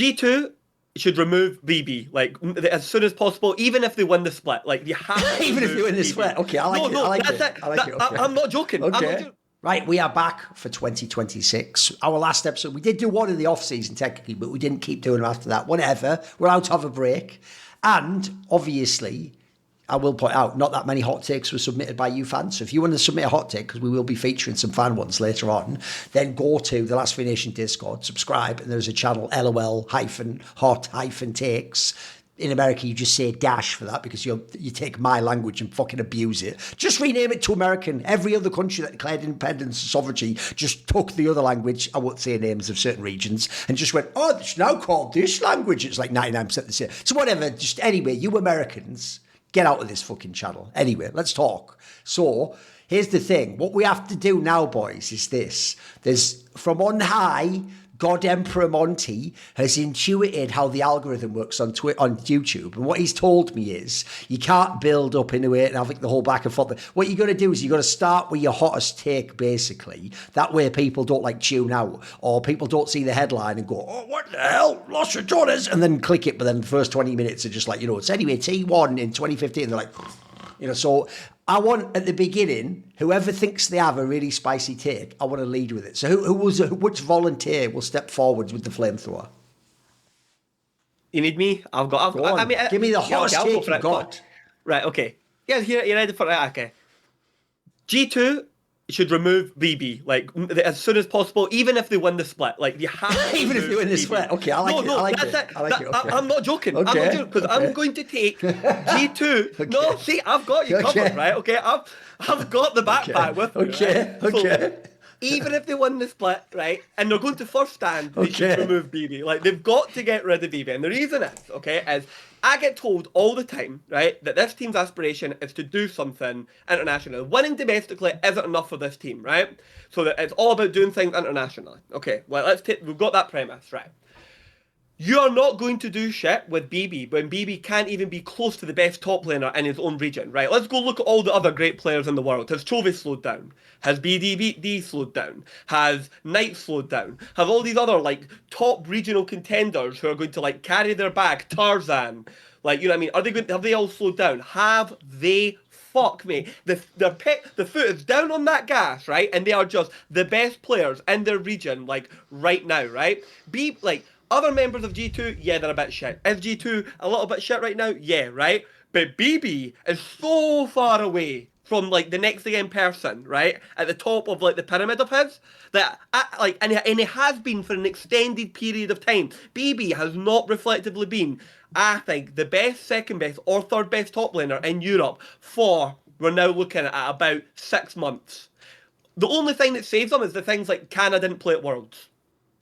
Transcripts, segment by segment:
G2 should remove BB like as soon as possible, even if they win the split. Like you have to even if they win the split. Okay, I like it. I like it. I like it. Okay. I'm not joking. Okay. I'm not joking. Right, we are back for 2026. Our last episode, we did do one in the off-season technically, but we didn't keep doing them after that. Whatever, we're out of a break. And obviously, I will point out, not that many hot takes were submitted by you fans. So if you want to submit a hot take, because we will be featuring some fan ones later on, then go to the Last Free Nation Discord, subscribe, and there's a channel, LOL-hot-takes. In America, you just say dash for that because you take my language and fucking abuse it. Just rename it to American. Every other country that declared independence and sovereignty just took the other language, I won't say names of certain regions, and just went, oh, it's now called this language. It's like 99% the same. So whatever, just anyway, you Americans, get out of this fucking channel. Anyway, let's talk. So here's the thing. What we have to do now, boys, is this. There's from on high, God Emperor Monty has intuited how the algorithm works on YouTube. And what he's told me is you can't build up into it and have the whole back and forth. What you're going to do is you've got to start with your hottest take, basically. That way people don't tune out or people don't see the headline and go, oh, what the hell? Lost your daughters. And then click it. But then the first 20 minutes are just it's anyway, T1 in 2015. They're like, so I want at the beginning, whoever thinks they have a really spicy take, I want to lead with it. So which volunteer will step forwards with the flamethrower? You need me? I've got. I mean, give me the hottest take you've got. Right. Okay. Yeah. Here. You ready for that? Okay. G2 should remove BB like as soon as possible, even if they win the split. Like you have to even if they win the split. Okay, I like it. I like it. Okay. I'm not joking. Okay. I'm not joking because I'm going to take G2. Okay. No, see, I've got you covered, right? Okay, I've got the backpack with me. Okay. Right? Okay. So, even if they win the split, right, and they're going to first stand, they should remove BB. Like they've got to get rid of BB, and the reason is is I get told all the time, right, that this team's aspiration is to do something internationally. Winning domestically isn't enough for this team, right? So that it's all about doing things internationally. Okay, well, we've got that premise, right? You are not going to do shit with BB when BB can't even be close to the best top laner in his own region, right? Let's go look at all the other great players in the world. Has Chovy slowed down? Has BDB slowed down? Has Knight slowed down? Have all these other, top regional contenders who are going to, carry their bag, Tarzan, you know what I mean? Have they all slowed down? Have they? Fuck me. The foot is down on that gas, right? And they are just the best players in their region, right now, right? Other members of G2, yeah, they're a bit shit. Is G2 a little bit shit right now? Yeah, right? But BB is so far away from, the next again person, right? At the top of, the pyramid of his, that, and it has been for an extended period of time. BB has not reflectively been, I think, the best, second best, or third best top laner in Europe we're now looking at about 6 months. The only thing that saves them is the things like Canada didn't play at Worlds.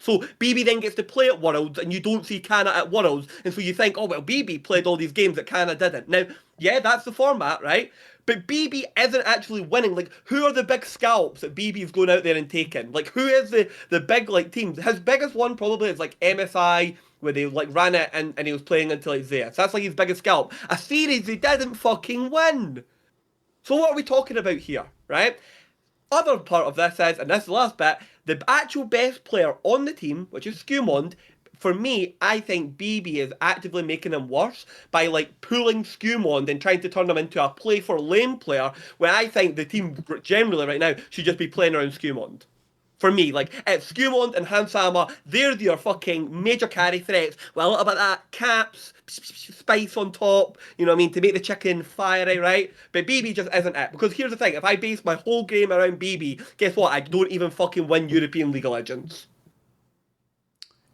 So BB then gets to play at Worlds, and you don't see Kana at Worlds, and so you think, oh, well, BB played all these games that Kana didn't. Now, yeah, that's the format, right? But BB isn't actually winning. Who are the big scalps that BB's going out there and taking? Who is the big, teams? His biggest one probably is, MSI, where they, ran it, and he was playing until Zeus. That's, his biggest scalp. A series he didn't fucking win. So what are we talking about here, right? Other part of this is, and this is the last bit, the actual best player on the team, which is Skewmond, for me, I think BB is actively making him worse by pulling Skewmond and trying to turn him into a play for lane player, where I think the team generally right now should just be playing around Skewmond. For me, it's Skewmond and Hansama, they're your fucking major carry threats. Well, a little bit of that caps, spice on top, you know what I mean, to make the chicken fiery, right? But BB just isn't it. Because here's the thing, if I base my whole game around BB, guess what? I don't even fucking win European League of Legends.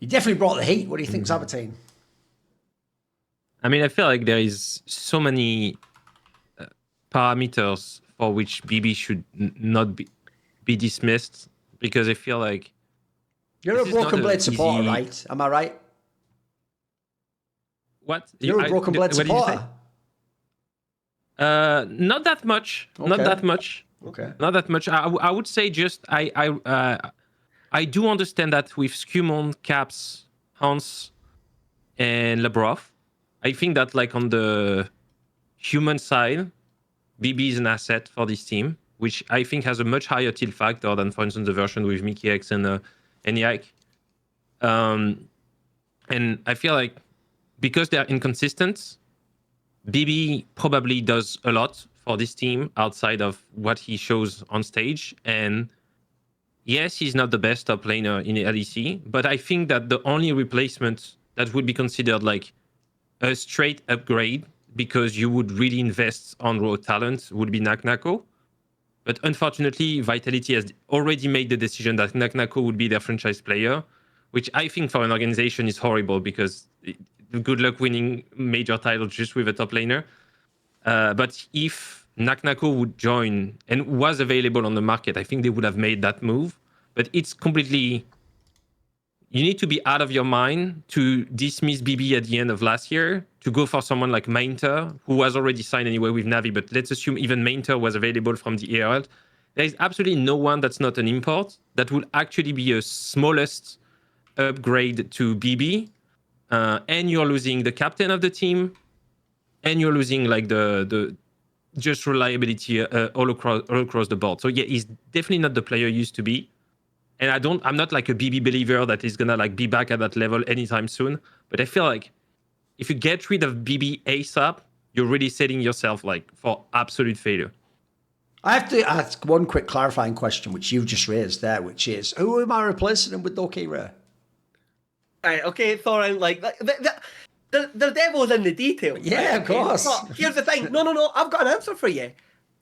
You definitely brought the heat. What do you think, Zaboutine? I mean, I feel like there is so many parameters for which BB should not be dismissed. Because I feel like you're a BrokenBlade supporter, right? Am I right? What? You're a BrokenBlade supporter. Not that much. Okay. Not that much. Okay. Not that much. I would say just I do understand that with Skewmond, Caps, Hans, and Lebrov, I think that on the human side, BB is an asset for this team, which I think has a much higher tilt factor than, for instance, the version with Mickey X and Yike. And I feel like because they're inconsistent, BB probably does a lot for this team outside of what he shows on stage. And yes, he's not the best top laner in the LEC, but I think that the only replacement that would be considered like a straight upgrade, because you would really invest on raw talent, would be Naknako. But unfortunately, Vitality has already made the decision that Naknako would be their franchise player, which I think for an organization is horrible, because good luck winning major titles just with a top laner. But if Naknako would join and was available on the market, I think they would have made that move. But it's completely... You need to be out of your mind to dismiss BB at the end of last year, to go for someone like Mainter, who was already signed anyway with Navi, but let's assume even Mainter was available from the ARL. There is absolutely no one that's not an import that would actually be a smallest upgrade to BB. And you're losing the captain of the team, and you're losing like the just reliability all across the board. So yeah, he's definitely not the player he used to be. And I'm not like a BB believer that is gonna like be back at that level anytime soon. But I feel like if you get rid of BB ASAP, you're really setting yourself like for absolute failure. I have to ask one quick clarifying question, which you've just raised there, which is, who am I replacing him with, though, Keira? Right, okay, Thorin, like, the devil's in the details. Yeah, right? of course. But here's the thing. No, I've got an answer for you.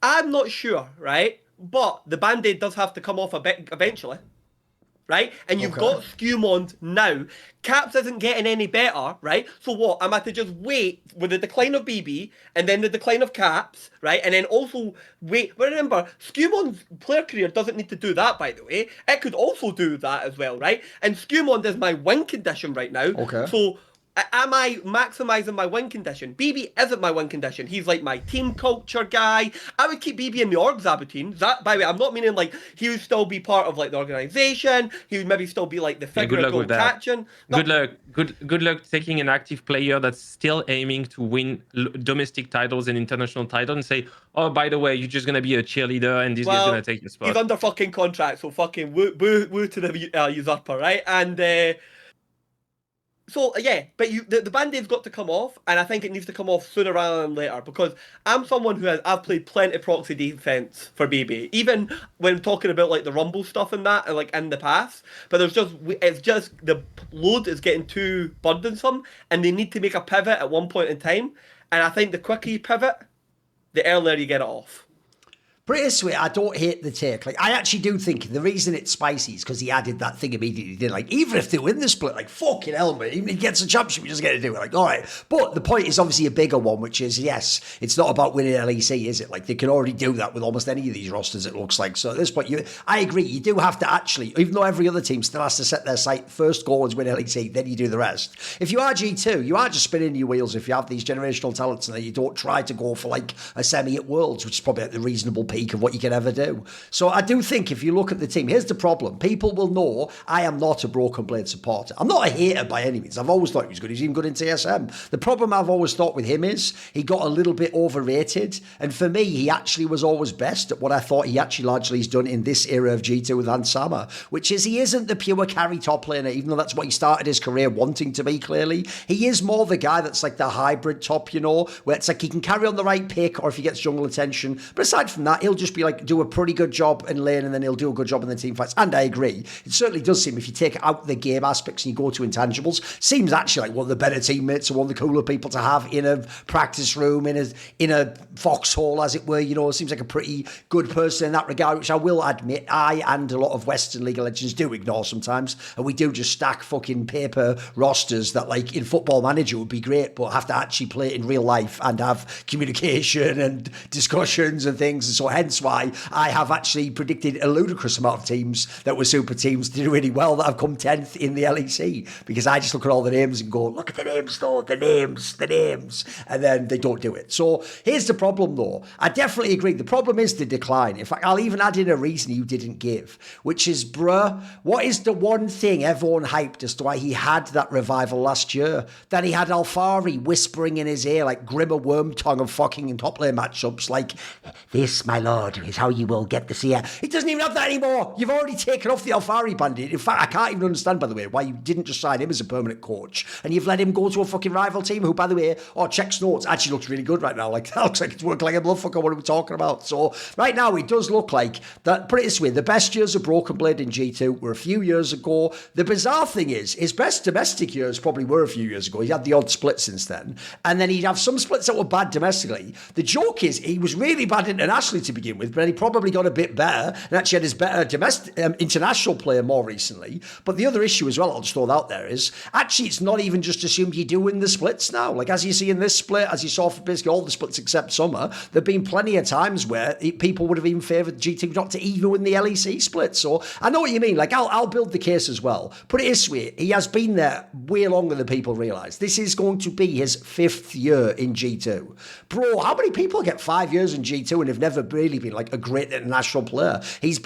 I'm not sure, right? But the Band-Aid does have to come off a bit eventually. Right? And you've got Skewmond now. Caps isn't getting any better, right? So what? I'm at to just wait with the decline of BB and then the decline of Caps, right? And then also wait. But remember, Skewmond's player career doesn't need to do that, by the way. It could also do that as well, right? And Skewmond is my win condition right now. Okay. So am I maximising my win condition? BB isn't my win condition. He's like my team culture guy. I would keep BB in the org, Zaboutine. By the way, I'm not meaning like he would still be part of like the organisation. He would maybe still be like the figure of goal catching. Good luck. Good luck taking an active player that's still aiming to win domestic titles and international titles and say, oh, by the way, you're just going to be a cheerleader and this guy's going to take your spot. He's under fucking contract, so fucking woo to the usurper, right? And... So, yeah, but the Band-Aid's got to come off, and I think it needs to come off sooner rather than later, because I'm someone I've played plenty of proxy defense for BB, even when talking about, like, the Rumble stuff and that, like, in the past, but it's just, the load is getting too burdensome, and they need to make a pivot at one point in time, and I think the quicker you pivot, the earlier you get it off. Pretty sweet. I don't hate the take. Like, I actually do think the reason it's spicy is because he added that thing immediately. He did, like, even if they win the split, like, fucking hell, man, even if he gets a championship, he doesn't get to do it. Like, all right. But the point is obviously a bigger one, which is, yes, it's not about winning LEC, is it? Like, they can already do that with almost any of these rosters, it looks like. So at this point, I agree. You do have to actually, even though every other team still has to set their sight, first goal is win LEC, then you do the rest. If you are G2, you are just spinning your wheels if you have these generational talents and then you don't try to go for, like, a semi at Worlds, which is probably at the reasonable peak of what you can ever do. So I do think if you look at the team, here's the problem. People will know I am not a BrokenBlade supporter. I'm not a hater by any means. I've always thought he was good. He's even good in TSM. The problem I've always thought with him is he got a little bit overrated. And for me, he actually was always best at what I thought he actually largely has done in this era of G2 with Ansama, which is he isn't the pure carry top laner, even though that's what he started his career wanting to be, clearly. He is more the guy that's like the hybrid top, you know, where it's like he can carry on the right pick or if he gets jungle attention. But aside from that, he'll just be like, do a pretty good job in lane and then he'll do a good job in the team fights. And I agree. It certainly does seem, if you take out the game aspects and you go to intangibles, seems actually like one of the better teammates or one of the cooler people to have in a practice room, in a foxhole, as it were. You know, it seems like a pretty good person in that regard, which I will admit I and a lot of Western League of Legends do ignore sometimes. And we do just stack fucking paper rosters that, like, in Football Manager would be great, but have to actually play it in real life and have communication and discussions and things. And so hence why I have actually predicted a ludicrous amount of teams that were super teams to do really well that have come 10th in the LEC, because I just look at all the names and go, look at the names though, the names, and then they don't do it. So here's the problem though. I definitely agree. The problem is the decline. In fact, I'll even add in a reason you didn't give, which is, bruh, what is the one thing everyone hyped as to why he had that revival last year? That he had Alfari whispering in his ear like Grimmer Wormtongue of fucking top lane matchups, like, this, my lord, is how you will get the CR. It doesn't even have that anymore. You've already taken off the Alfari bandit. In fact, I can't even understand, by the way, why you didn't just sign him as a permanent coach and you've let him go to a fucking rival team who, by the way, checks notes, actually looks really good right now. Like, that looks like it's working like a motherfucker. What are we talking about? So right now, it does look like that. Put it this way, the best years of BrokenBlade in G2 were a few years ago. The bizarre thing is, his best domestic years probably were a few years ago. He had the odd split since then. And then he'd have some splits that were bad domestically. The joke is, he was really bad internationally to begin with, but he probably got a bit better and actually had his better domestic international player more recently. But the other issue as well, I'll just throw that out there, is actually it's not even just assumed you do win the splits now. Like, as you see in this split, as you saw for basically all the splits except summer, there have been plenty of times where people would have even favoured G2 not to even win the LEC split. So I know what you mean. Like, I'll build the case as well. Put it this way, he has been there way longer than people realise. This is going to be his 5th year in G2. Bro, how many people get 5 years in G2 and have never really been like a great international player?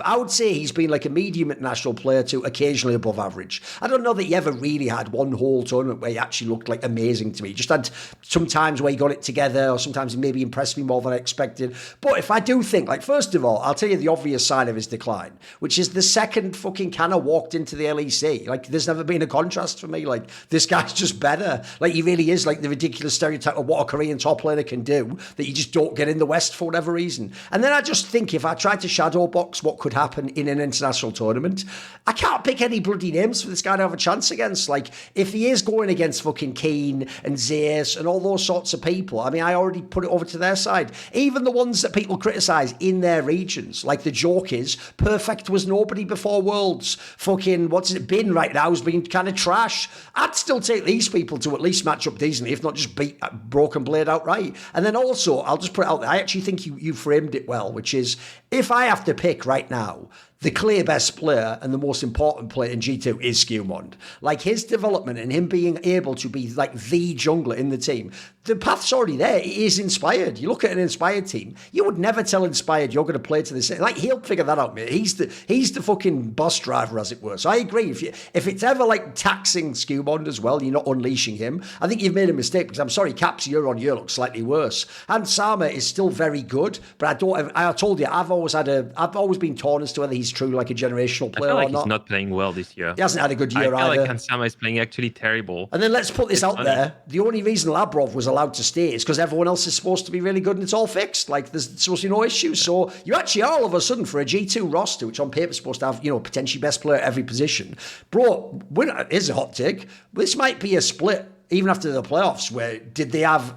I would say he's been like a medium international player to occasionally above average. I don't know that he ever really had one whole tournament where he actually looked like amazing to me. Just had some times where he got it together, or sometimes he maybe impressed me more than I expected. But if I do think, like, first of all, I'll tell you the obvious sign of his decline, which is the second fucking Canna walked into the LEC. Like, there's never been a contrast for me. Like, this guy's just better. Like, he really is like the ridiculous stereotype of what a Korean top laner can do that you just don't get in the West for whatever reason. And then I just think if I tried to shadow box what could happen in an international tournament, I can't pick any bloody names for this guy to have a chance against. Like, if he is going against fucking Keen and Zeus and all those sorts of people, I mean, I already put it over to their side. Even the ones that people criticise in their regions, like the joke is, Perfect was nobody before Worlds. Fucking, what's it been right now, has been kind of trash. I'd still take these people to at least match up decently, if not just beat BrokenBlade outright. And then also, I'll just put it out there, I actually think you framed it well, which is, if I have to pick right now, the clear best player and the most important player in G2 is Skewmond. Like, his development and him being able to be like the jungler in the team, the path's already there. It is Inspired. You look at an Inspired team, you would never tell Inspired you're going to play to the same. Like, he'll figure that out, mate. He's the fucking bus driver, as it were. So I agree. If it's ever like taxing Skewmond as well, you're not unleashing him, I think you've made a mistake, because I'm sorry, Caps year on year looks slightly worse. And Sama is still very good, but I told you, I've always been torn as to whether he's truly like a generational player I feel like or not. He's not playing well this year. He hasn't had a good year I either. feel like Hansama is playing actually terrible. And then let's put this out there. The only reason Labrov was allowed to stay is because everyone else is supposed to be really good and it's all fixed. Like, there's supposed to be no issues. So you actually are all of a sudden, for a G2 roster, which on paper is supposed to have, potentially best player at every position. Bro, here's a hot take. This might be a split, even after the playoffs, where did they have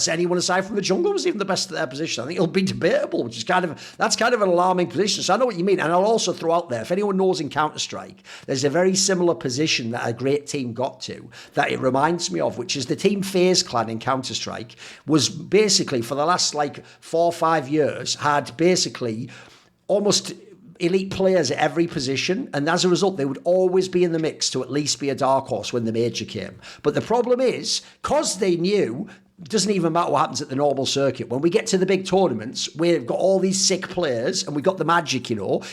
anyone aside from the jungle was even the best at their position? I think it'll be debatable, which is that's kind of an alarming position. So I know what you mean. And I'll also throw out there, if anyone knows in Counter-Strike, there's a very similar position that a great team got to that it reminds me of, which is the team FaZe Clan in Counter-Strike was basically, for the last 4 or 5 years, had basically almost elite players at every position, and as a result they would always be in the mix to at least be a dark horse when the major came. But the problem is, because they knew it doesn't even matter what happens at the normal circuit, when we get to the big tournaments, we've got all these sick players and we've got the magic,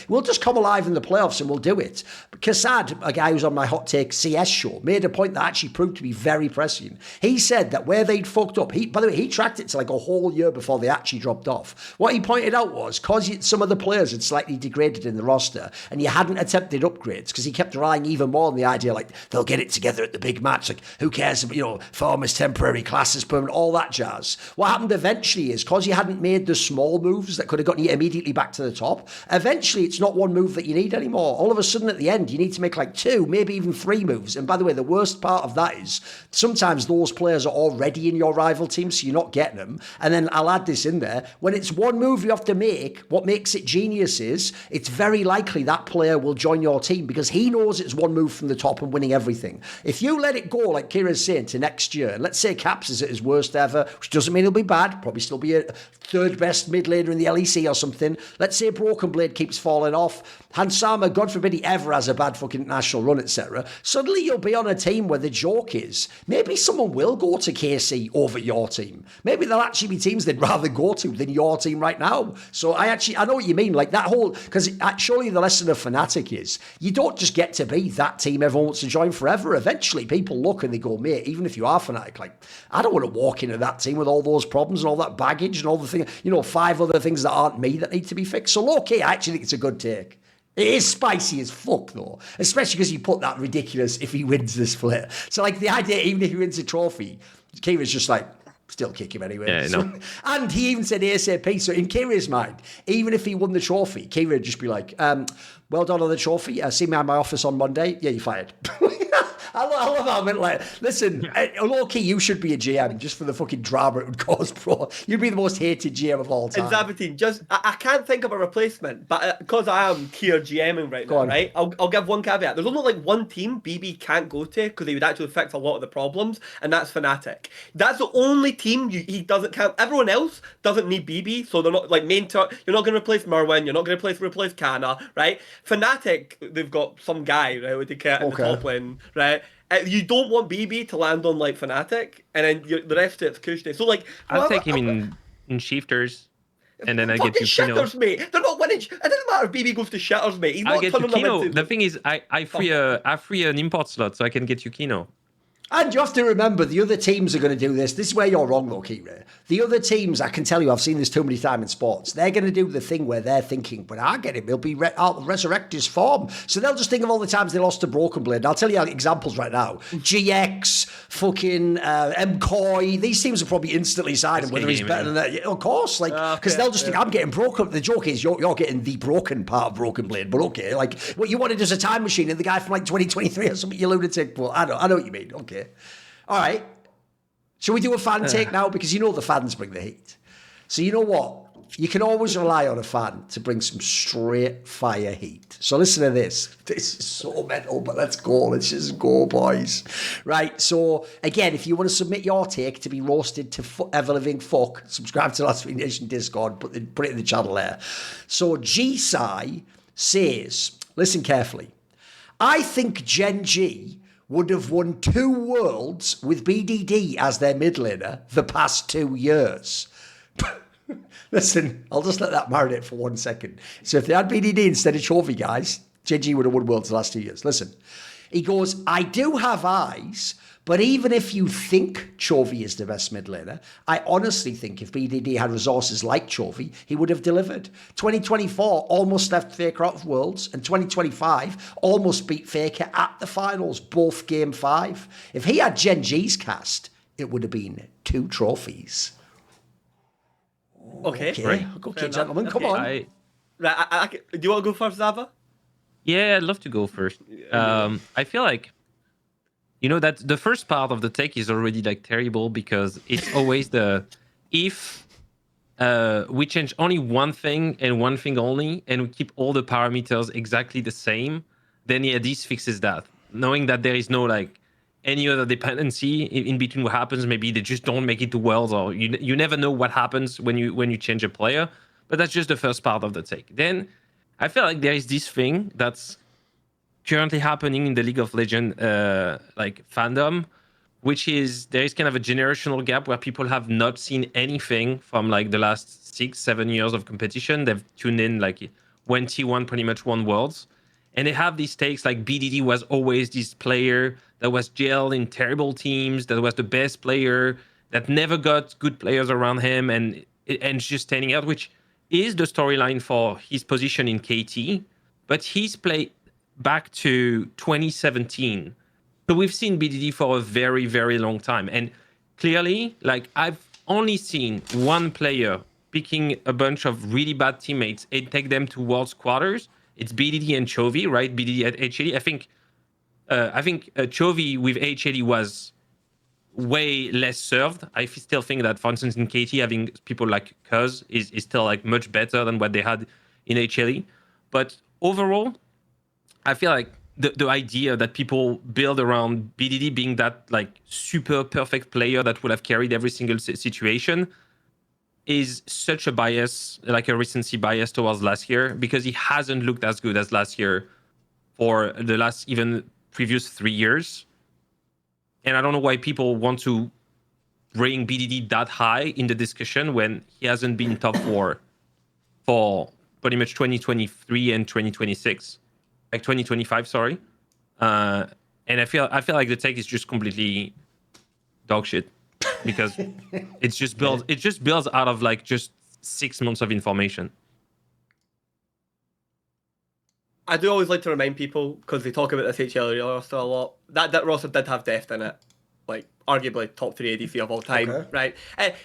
we'll just come alive in the playoffs and we'll do it. Kassad, a guy who's on my Hot Take CS show, made a point that actually proved to be very prescient. He said that where they'd fucked up, by the way, he tracked it to a whole year before they actually dropped off. What he pointed out was, because some of the players had slightly degraded in the roster and you hadn't attempted upgrades, because he kept relying even more on the idea, they'll get it together at the big match, who cares, farmers, temporary, classes, permanent, all that jazz. What happened eventually is, because you hadn't made the small moves that could have gotten you immediately back to the top, eventually it's not one move that you need anymore. All of a sudden at the end, you need to make 2, maybe even 3 moves. And by the way, the worst part of that is sometimes those players are already in your rival team, so you're not getting them. And then I'll add this in there. When it's one move you have to make, what makes it genius is it's very likely that player will join your team because he knows it's one move from the top and winning everything. If you let it go, like Kira's saying, to next year, and let's say Caps is at his worst ever, which doesn't mean he'll be bad, probably still be a 3rd best mid laner in the LEC or something. Let's say BrokenBlade keeps falling off. Hansama, God forbid he ever has a bad fucking national run, etc. Suddenly you'll be on a team where the joke is, maybe someone will go to KC over your team. Maybe there'll actually be teams they'd rather go to than your team right now. So I know what you mean, that whole, because surely the lesson of Fnatic is, you don't just get to be that team everyone wants to join forever. Eventually people look and they go, mate, even if you are Fnatic, I don't want to walk walk into that team with all those problems and all that baggage and all the things, 5 other things that aren't me that need to be fixed. So low-key, I actually think it's a good take. It is spicy as fuck, though, especially because you put that ridiculous if he wins the split. So, like, the idea, even if he wins a trophy, Kira's just like, still kick him anyway. Yeah, no. And he even said ASAP. So, in Kira's mind, even if he won the trophy, Keira would just be like, well done on the trophy. See me at my office on Monday. Yeah, you're fired. I love how I'm like, listen, low-key, you should be a GM just for the fucking drama it would cause, bro. You'd be the most hated GM of all time. And Zaboutine, I can't think of a replacement, but because I am Keir GMing right now, right? I'll give one caveat. There's only like one team BB can't go to because he would actually fix a lot of the problems, and that's Fnatic. That's the only team he doesn't count. Everyone else doesn't need BB, so they're not like you're not going to replace Merwin, you're not going to replace Kana, right? Fnatic, they've got some guy, right, with the cat in the top lane, right? You don't want BB to land on like Fnatic, and then the rest of it's Kushne. So like, I'll take him in shifters, and then I get you shitters, mate. They're not winning. It doesn't matter if BB goes to shitters, mate. He's not turning them into... The thing is, I free an import slot, so I can get you Kino. And you have to remember, the other teams are going to do this. This is where you're wrong, though, Keire. The other teams, I can tell you, I've seen this too many times in sports. They're going to do the thing where they're thinking, but I get him. He'll I'll resurrect his form. So they'll just think of all the times they lost to BrokenBlade. I'll tell you examples right now. GX, fucking MCoy. These teams will probably instantly side him, whether he's better than that. Of course, like, because they'll just think, I'm getting broken. The joke is, you're getting the broken part of BrokenBlade. But okay, like, what you wanted is a time machine and the guy from like 2023 or something, you lunatic. But I know what you mean. Okay. All right. Shall we do a fan take now? Because the fans bring the heat. So you know what? You can always rely on a fan to bring some straight fire heat. So listen to this. This is so mental, but let's go. Let's just go, boys. Right. So again, if you want to submit your take to be roasted to ever-living fuck, subscribe to Last Week Nation Discord. Put it in the channel there. So GSI says, listen carefully. I think GenG would have won 2 worlds with BDD as their mid laner the past 2 years. Listen, I'll just let that marinate for 1 second. So if they had BDD instead of Chovy, guys, GenG would have won worlds the last 2 years. Listen, he goes, I do have eyes, but even if you think Chovy is the best mid laner, I honestly think if BDD had resources like Chovy, he would have delivered. 2024 almost left Faker out of Worlds, and 2025 almost beat Faker at the finals, both Game 5. If he had GenG's cast, it would have been 2 trophies. Okay, right. Okay, gentlemen, come on. Do you want to go first, Zava? Yeah, I'd love to go first. I feel like, that the first part of the take is already like terrible because it's always if we change only one thing and one thing only, and we keep all the parameters exactly the same, then yeah, this fixes that. Knowing that there is no like any other dependency in between what happens, maybe they just don't make it to Worlds, or you never know what happens when you change a player. But that's just the first part of the take. Then I feel like there is this thing that's currently happening in the League of Legends fandom, which is there is kind of a generational gap where people have not seen anything from like the last 6-7 years of competition. They've tuned in like when T1 pretty much won Worlds, and they have these takes like BDD was always this player that was jailed in terrible teams, that was the best player, that never got good players around him, and just standing out, which is the storyline for his position in KT, but he's played back to 2017. So we've seen BDD for a very, very long time. And clearly, like, I've only seen one player picking a bunch of really bad teammates and take them to Worlds quarters. It's BDD and Chovy, right? BDD at H80. I think Chovy with H80 was way less served. I still think that, for instance, in KT, having people like Cuz is still like much better than what they had in H80. But overall, I feel like the idea that people build around BDD being that like super perfect player that would have carried every single situation is such a bias, like a recency bias towards last year, because he hasn't looked as good as last year for the last even previous 3 years. And I don't know why people want to bring BDD that high in the discussion when he hasn't been top 4 for pretty much 2023 and 2026. Like 2025, sorry. And I feel like the take is just completely dog shit. because it's just builds. It just builds out of like just 6 months of information. I do always like to remind people, because they talk about this HL roster a lot, that roster did have depth in it. Like, arguably top 3 ADC of all time, right? It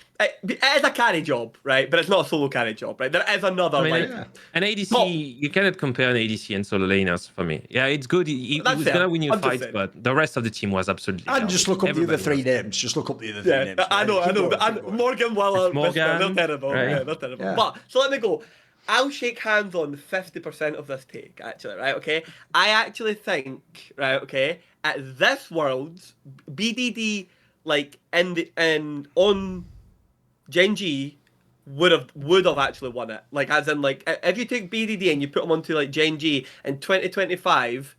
is a carry job, right? But it's not a solo carry job, right? There is another, an ADC, you cannot compare an ADC and solo laners for me. Yeah, it's good. He was going to win your fights, but the rest of the team was absolutely... And just look up the other 3 names. Just look up the other 3 names. I know. Morgan, Weller, they're terrible. Right? Yeah, they're terrible. Yeah. But, so let me go. I'll shake hands on 50% of this take, actually, right, okay? I actually think, right, okay, at this Worlds, BDD, like, on GenG, would have actually won it. Like, as in, like, if you take BDD and you put them onto, like, GenG in 2025,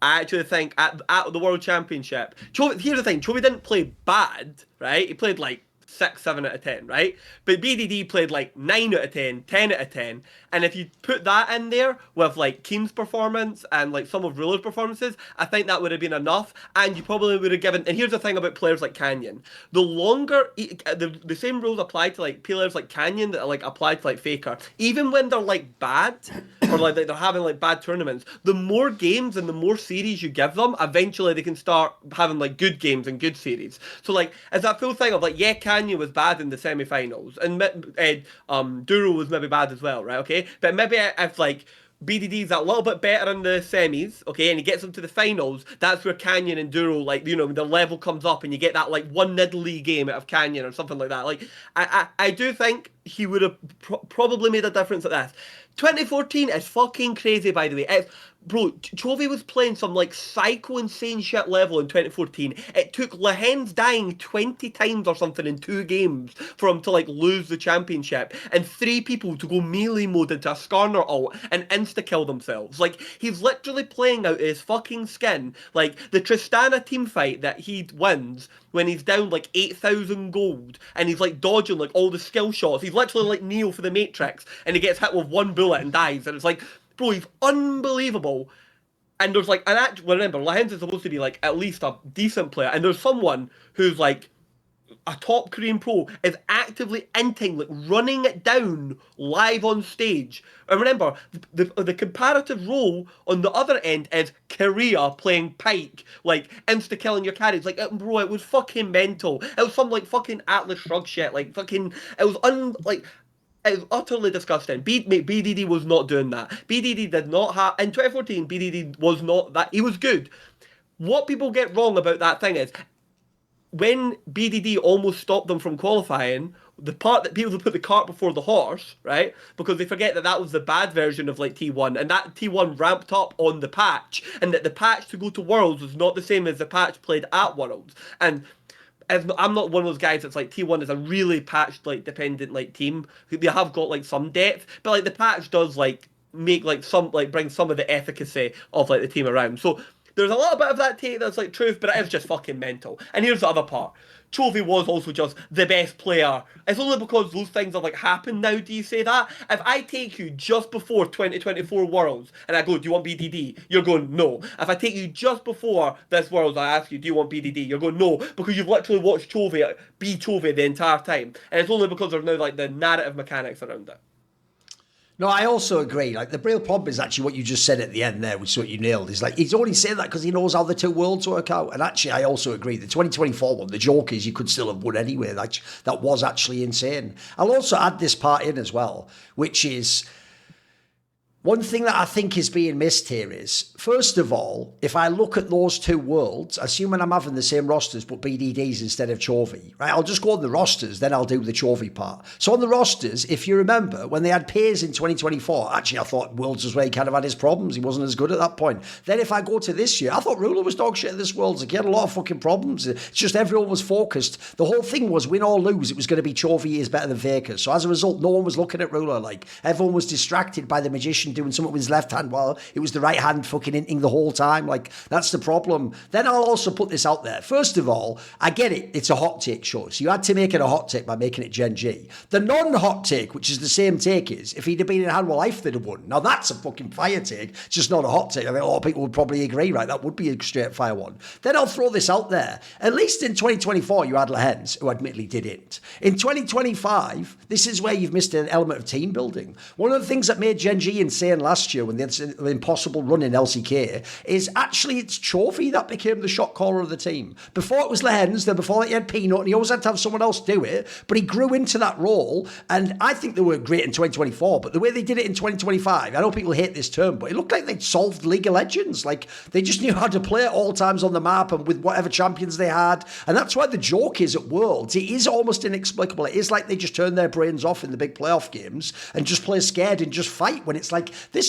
I actually think at the World Championship, Chovy, here's the thing, Chovy didn't play bad, right? He played, like, 6, 7 out of 10, right? But BDD played like 9 out of 10, 10 out of 10. And if you put that in there with like Keen's performance and like some of Ruler's performances, I think that would have been enough. And you probably would have given, and here's the thing about players like Canyon. The longer, the same rules apply to like players like Canyon that are like applied to like Faker. Even when they're like bad, or like they're having like bad tournaments, the more games and the more series you give them, eventually they can start having like good games and good series. So like, it's that full thing of like, yeah, Canyon was bad in the semi-finals, and Duro was maybe bad as well, right? Okay, but maybe if like BDD's a little bit better in the semis, okay, and he gets them to the finals, that's where Canyon and Duro, like, you know, the level comes up and you get that like one niddly game out of Canyon or something like that. Like, I do think he would have probably made a difference at this. 2014 is fucking crazy, by the way. Bro, Chovy was playing some like psycho insane shit level in 2014. It took Lehen's dying 20 times or something in 2 games for him to like lose the championship, and 3 people to go melee mode into a Skarner ult and insta-kill themselves. Like, he's literally playing out his fucking skin. Like, the Tristana team fight that he wins when he's down like 8,000 gold and he's like dodging like all the skill shots. He's literally like Neo for the Matrix, and he gets hit with 1 bullet and dies, and it's like, bro, he's unbelievable. And there's like, and actually, remember, Lehens is supposed to be like at least a decent player, and there's someone who's like a top Korean pro is actively inting, like running it down live on stage. And remember, the comparative role on the other end is Keria playing Pike, like insta-killing your carries. Like, bro, it was fucking mental. It was some like fucking Atlas Shrug shit. Like, fucking, it was it was utterly disgusting. BDD was not doing that. BDD did not have... In 2014, BDD was not that... He was good. What people get wrong about that thing is, when BDD almost stopped them from qualifying, the part that people put the cart before the horse, right? Because they forget that that was the bad version of like T1, and that T1 ramped up on the patch, and that the patch to go to Worlds was not the same as the patch played at Worlds. And I'm not one of those guys that's like T1 is a really patch like dependent like team. They have got like some depth, but like the patch does like make like some like bring some of the efficacy of like the team around. So there's a little bit of that take that's like truth, but it is just fucking mental. And here's the other part. Chovy was also just the best player. It's only because those things have like happened now do you say that? If I take you just before 2024 Worlds and I go, do you want BDD? You're going, no. If I take you just before this Worlds, I ask you, do you want BDD? You're going, no, because you've literally watched Chovy be Chovy the entire time. And it's only because there's now like the narrative mechanics around it. No, I also agree. Like, the real problem is actually what you just said at the end there, which is what you nailed. Is like, he's only saying that because he knows how the 2 worlds work out. And actually, I also agree. The 2024 one, the joke is you could still have won anyway. Like, that was actually insane. I'll also add this part in as well, which is... One thing that I think is being missed here is, first of all, if I look at those 2 worlds, assuming I'm having the same rosters but BDDs instead of Chovy, right? I'll just go on the rosters, then I'll do the Chovy part. So on the rosters, if you remember, when they had Piers in 2024, actually I thought Worlds was where he kind of had his problems. He wasn't as good at that point. Then if I go to this year, I thought Ruler was dog shit at this Worlds. He had a lot of fucking problems. It's just everyone was focused. The whole thing was win or lose, it was going to be Chovy is better than Faker. So as a result, no one was looking at Ruler. Like, everyone was distracted by the magician position doing something with his left hand while it was the right hand fucking hinting the whole time. Like, that's the problem. Then I'll also put this out there. First of all, I get it. It's a hot take show. So you had to make it a hot take by making it GenG. The non-hot take, which is the same take, is if he'd have been in Hand Well Life, they'd have won. Now, that's a fucking fire take. It's just not a hot take. I think a lot of people would probably agree, right? That would be a straight fire one. Then I'll throw this out there. At least in 2024, you had Lehens, who admittedly didn't. In 2025, this is where you've missed an element of team building. One of the things that made GenG insane last year when they had an impossible run in LCK is actually it's Chovy that became the shot caller of the team. Before it was Lehens, then before that you had Peanut, and he always had to have someone else do it, but he grew into that role, and I think they were great in 2024, but the way they did it in 2025, I know people hate this term, but it looked like they'd solved League of Legends. Like, they just knew how to play at all times on the map and with whatever champions they had, and that's why the joke is at Worlds, it is almost inexplicable. It is like they just turn their brains off in the big playoff games and just play scared and just fight, when it's like, this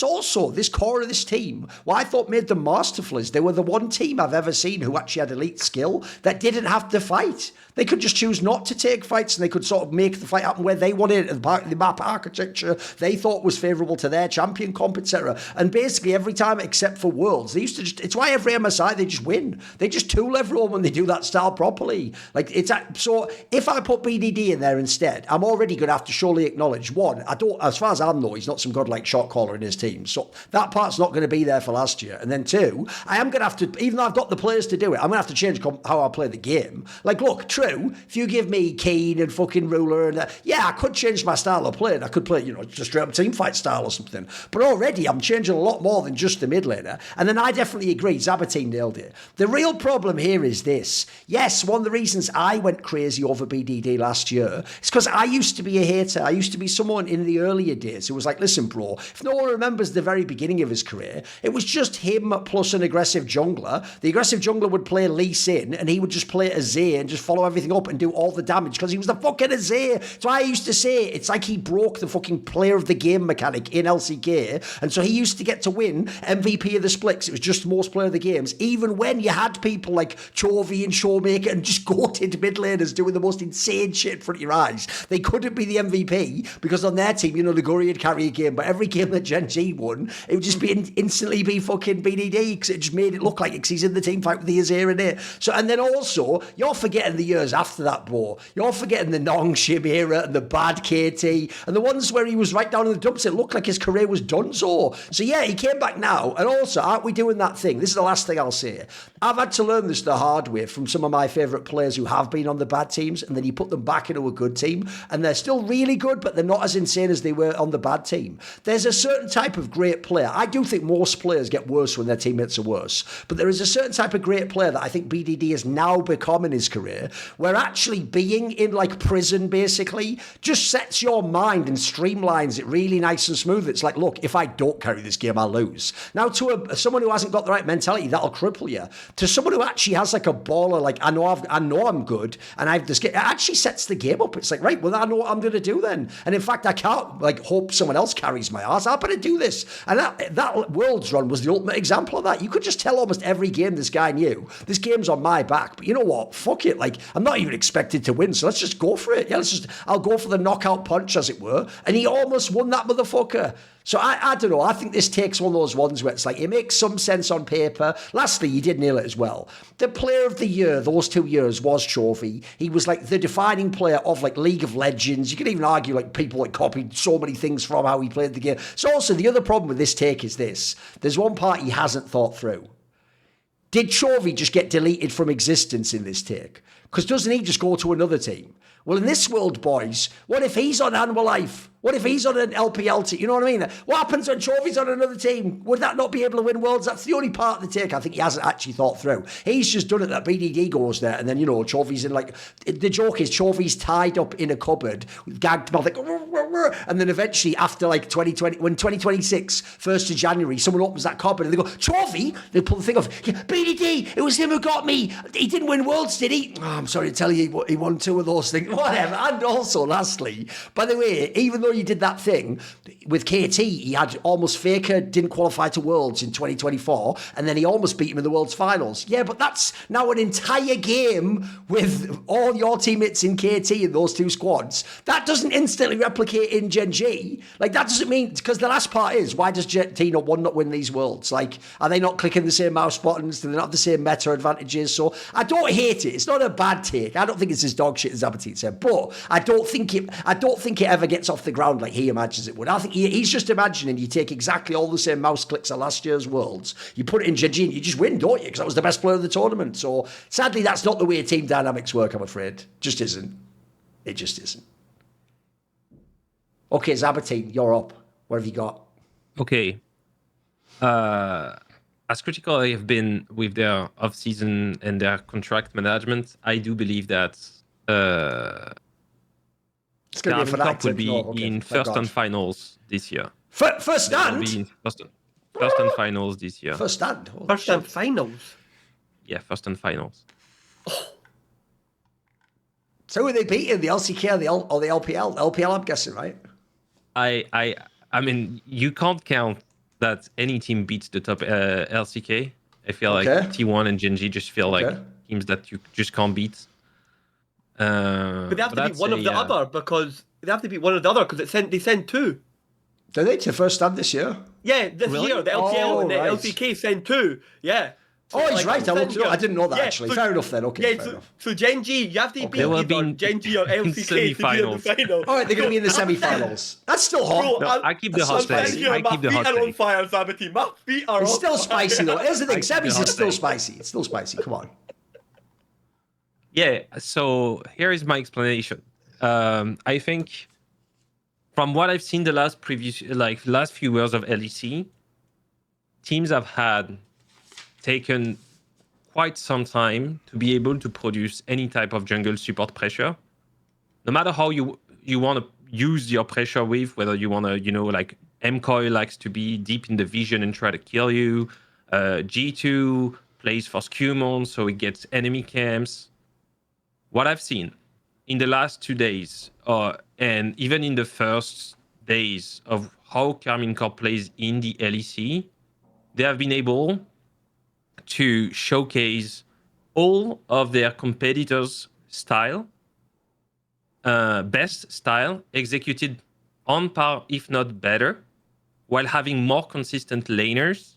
core of this team, what I thought made them masterful is they were the one team I've ever seen who actually had elite skill that didn't have to fight. They could just choose not to take fights, and they could sort of make the fight happen where they wanted it, the map architecture they thought was favourable to their champion comp, etc. And basically every time except for Worlds, they used to just, it's why every MSI they just win. They just tool everyone when they do that style properly. Like, it's so if I put BDD in there instead, I'm already going to have to surely acknowledge, one, I don't, as far as I know, he's not some godlike shot caller in his team, so that part's not going to be there for last year. And then two, I am going to have to, even though I've got the players to do it, I'm going to have to change how I play the game. Like, look, true, if you give me Keen and fucking Ruler, and yeah, I could change my style of playing. I could play, just straight up team fight style or something. But already I'm changing a lot more than just the mid laner. And then I definitely agree, Zaboutine nailed it. The real problem here is this. Yes, one of the reasons I went crazy over BDD last year is because I used to be a hater. I used to be someone in the earlier days who was like, listen, bro, if no one remembers the very beginning of his career, it was just him plus an aggressive jungler. The aggressive jungler would play Lee Sin, and he would just play Azir and just follow everything up and do all the damage because he was the fucking Azir. So I used to say it's like he broke the fucking player of the game mechanic in LCK, and so he used to get to win MVP of the splits. It was just most player of the games, even when you had people like Chovy and Showmaker and just goated mid laners doing the most insane shit in front of your eyes. They couldn't be the MVP because on their team, Liguri would carry a game, but every game that GenG won, it would just be instantly be fucking BDD because it just made it look like because he's in the team fight with the Azir in it. So, and then also, you're forgetting the years after that, bro. You're forgetting the Nong Shim era and the bad KT and the ones where he was right down in the dumps. It looked like his career was done so. So yeah, he came back now. And also, aren't we doing that thing? This is the last thing I'll say. I've had to learn this the hard way from some of my favourite players who have been on the bad teams, and then you put them back into a good team and they're still really good, but they're not as insane as they were on the bad team. There's a certain type of great player. I do think most players get worse when their teammates are worse, but there is a certain type of great player that I think BDD has now become in his career, where actually being in like prison basically just sets your mind and streamlines it really nice and smooth. It's like, look, if I don't carry this game, I'll lose. Now to someone who hasn't got the right mentality, that'll cripple you. To someone who actually has like a baller, like I know I'm good and I have this game, it actually sets the game up. It's like, right, well, I know what I'm going to do then. And in fact, I can't like hope someone else carries my ass. I better do this. And that Worlds run was the ultimate example of that. You could just tell almost every game this guy knew, this game's on my back, but you know what? Fuck it. Like, I'm not even expected to win, so let's just go for it. Yeah, I'll go for the knockout punch, as it were. And he almost won that motherfucker. So I don't know. I think this takes one of those ones where it's like, it makes some sense on paper. Lastly, you did nail it as well. The player of the year, those 2 years, was Chovy. He was like the defining player of like League of Legends. You could even argue like people like copied so many things from how he played the game. So also the other problem with this take is this. There's one part he hasn't thought through. Did Chovy just get deleted from existence in this take? Because doesn't he just go to another team? Well, in this world, boys, what if he's on Animal Life? What if he's on an LPL team? You know what I mean? What happens when Chovy's on another team? Would that not be able to win Worlds? That's the only part of the take I think he hasn't actually thought through. He's just done it that BDD goes there, and then, Chovy's in like... The joke is Chovy's tied up in a cupboard, gagged mouth, like... And then eventually, after like 2020, when 2026, 1st of January, someone opens that cupboard and they go, Chovy? They pull the thing off. BDD, it was him who got me. He didn't win Worlds, did he? I'm sorry to tell you, he won 2 of those things. Whatever. And also, lastly, by the way, even though he did that thing with KT, he had almost Faker didn't qualify to Worlds in 2024, and then he almost beat him in the World's Finals. Yeah, but that's now an entire game with all your teammates in KT in those 2 squads. That doesn't instantly replicate in GenG. Like, that doesn't mean, because the last part is, why does Team 1 not win these Worlds? Like, are they not clicking the same mouse buttons? Do they not have the same meta advantages? So I don't hate it. It's not a bad take. I don't think it's as dog shit as Zaboutine said, but I don't think it ever gets off the ground like he imagines it would. I think he's just imagining you take exactly all the same mouse clicks of last year's Worlds, you put it in GenG and you just win, don't you? Because that was the best player of the tournament. So sadly, that's not the way team dynamics work, I'm afraid. Just isn't. It just isn't. Okay, Zaboutine, you're up. What have you got? Okay. As critical I have been with their off-season and their contract management, I do believe that It's going to be a Cup will be in first and finals this year. First stand? Be in first and finals this year. First stand? First and finals? Yeah, first and finals. So who are they beating? The LCK or the LPL? LPL, I'm guessing, right? I mean, you can't count that any team beats the top LCK. I feel like T1 and GenG just feel like teams that you just can't beat. But they have to beat one of the other because they send 2. Did they to first stand this year? Yeah, this year the LPL and the LCK send 2. Yeah. So he's right. I didn't know that actually. Fair enough then. Okay. Fair enough. So GenG, you have to beat either GenG or LCK to be in the final. All right, they're going to be in the semi-finals. That's still hot. No, I keep the hot take. My feet are on fire, Zaboutine. My feet are It's on still fire. spicy though. Here's the thing. Semis is still spicy. It's still spicy. Come on. Yeah. So here is my explanation. I think from what I've seen the last few years of LEC, teams have taken quite some time to be able to produce any type of jungle support pressure. No matter how you want to use your pressure with, whether you want to, like MCoy likes to be deep in the vision and try to kill you. G2 plays for Scumon, so it gets enemy camps. What I've seen in the last 2 days, and even in the first days of how Karmine Corp plays in the LEC, they have been able to showcase all of their competitors' style, best style, executed on par, if not better, while having more consistent laners.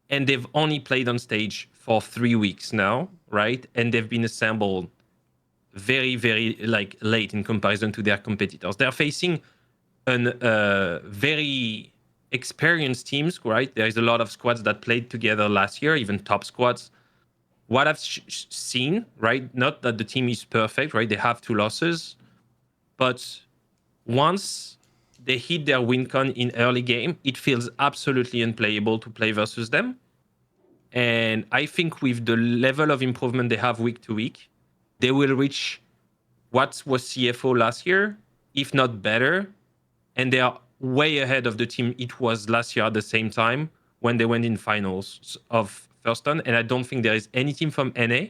And they've only played on stage for 3 weeks now, right? And they've been assembled very, very late in comparison to their competitors. They're facing very experienced teams, right? There is a lot of squads that played together last year, even top squads. What I've seen, right? Not that the team is perfect, right? They have 2 losses, but once they hit their win con in early game, it feels absolutely unplayable to play versus them. And I think with the level of improvement they have week to week, they will reach what was CFO last year, if not better. And they are way ahead of the team it was last year at the same time when they went in finals of first turn. And I don't think there is any team from NA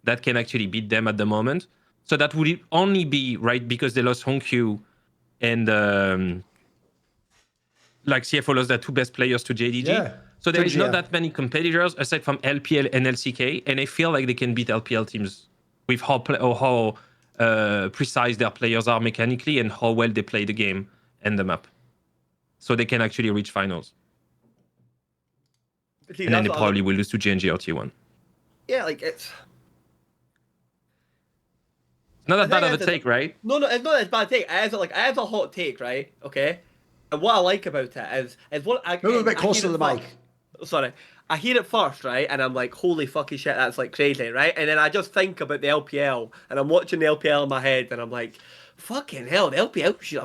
that can actually beat them at the moment. So that would only be, right, because they lost Hongqiu and CFO lost their 2 best players to JDG. Yeah. So there is not that many competitors aside from LPL and LCK. And I feel like they can beat LPL teams with how precise their players are mechanically and how well they play the game and the map. So they can actually reach finals. See, and then they probably will lose to GenG or T1. Yeah, it's not that bad of a take, right? No, it's not as bad a take. It is a hot take, right? Okay. And what I like about it is what I move a bit closer to the mic. Sorry. I hear it first, right? And I'm like, holy fucking shit, that's crazy, right? And then I just think about the LPL and I'm watching the LPL in my head and I'm like, fucking hell, the LPL should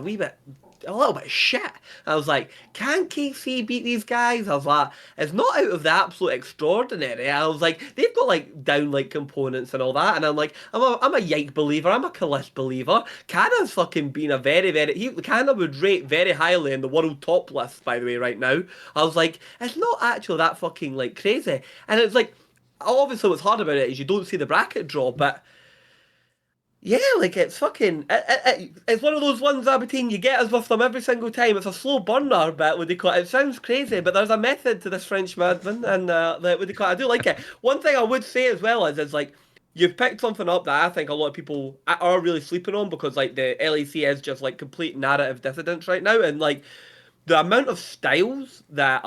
a little bit shit. I was like, can KC beat these guys? I was like, it's not out of the absolute extraordinary. I was like, they've got down components and all that. And I'm like, I'm a Yike believer. I'm a Kalish believer. Kana's fucking been a very, very... Kana would rate very highly in the world top list, by the way, right now. I was like, it's not actually that fucking crazy. And it's obviously what's hard about it is you don't see the bracket draw, but Yeah, like it's fucking. It's one of those ones, Zaboutine, you get us with them every single time. It's a slow burner, but what they call it. It sounds crazy, but there's a method to this French madman, and what they call it. I do like it. One thing I would say as well is like you've picked something up that I think a lot of people are really sleeping on because like the LEC is just like complete narrative dissidence right now, and like the amount of styles that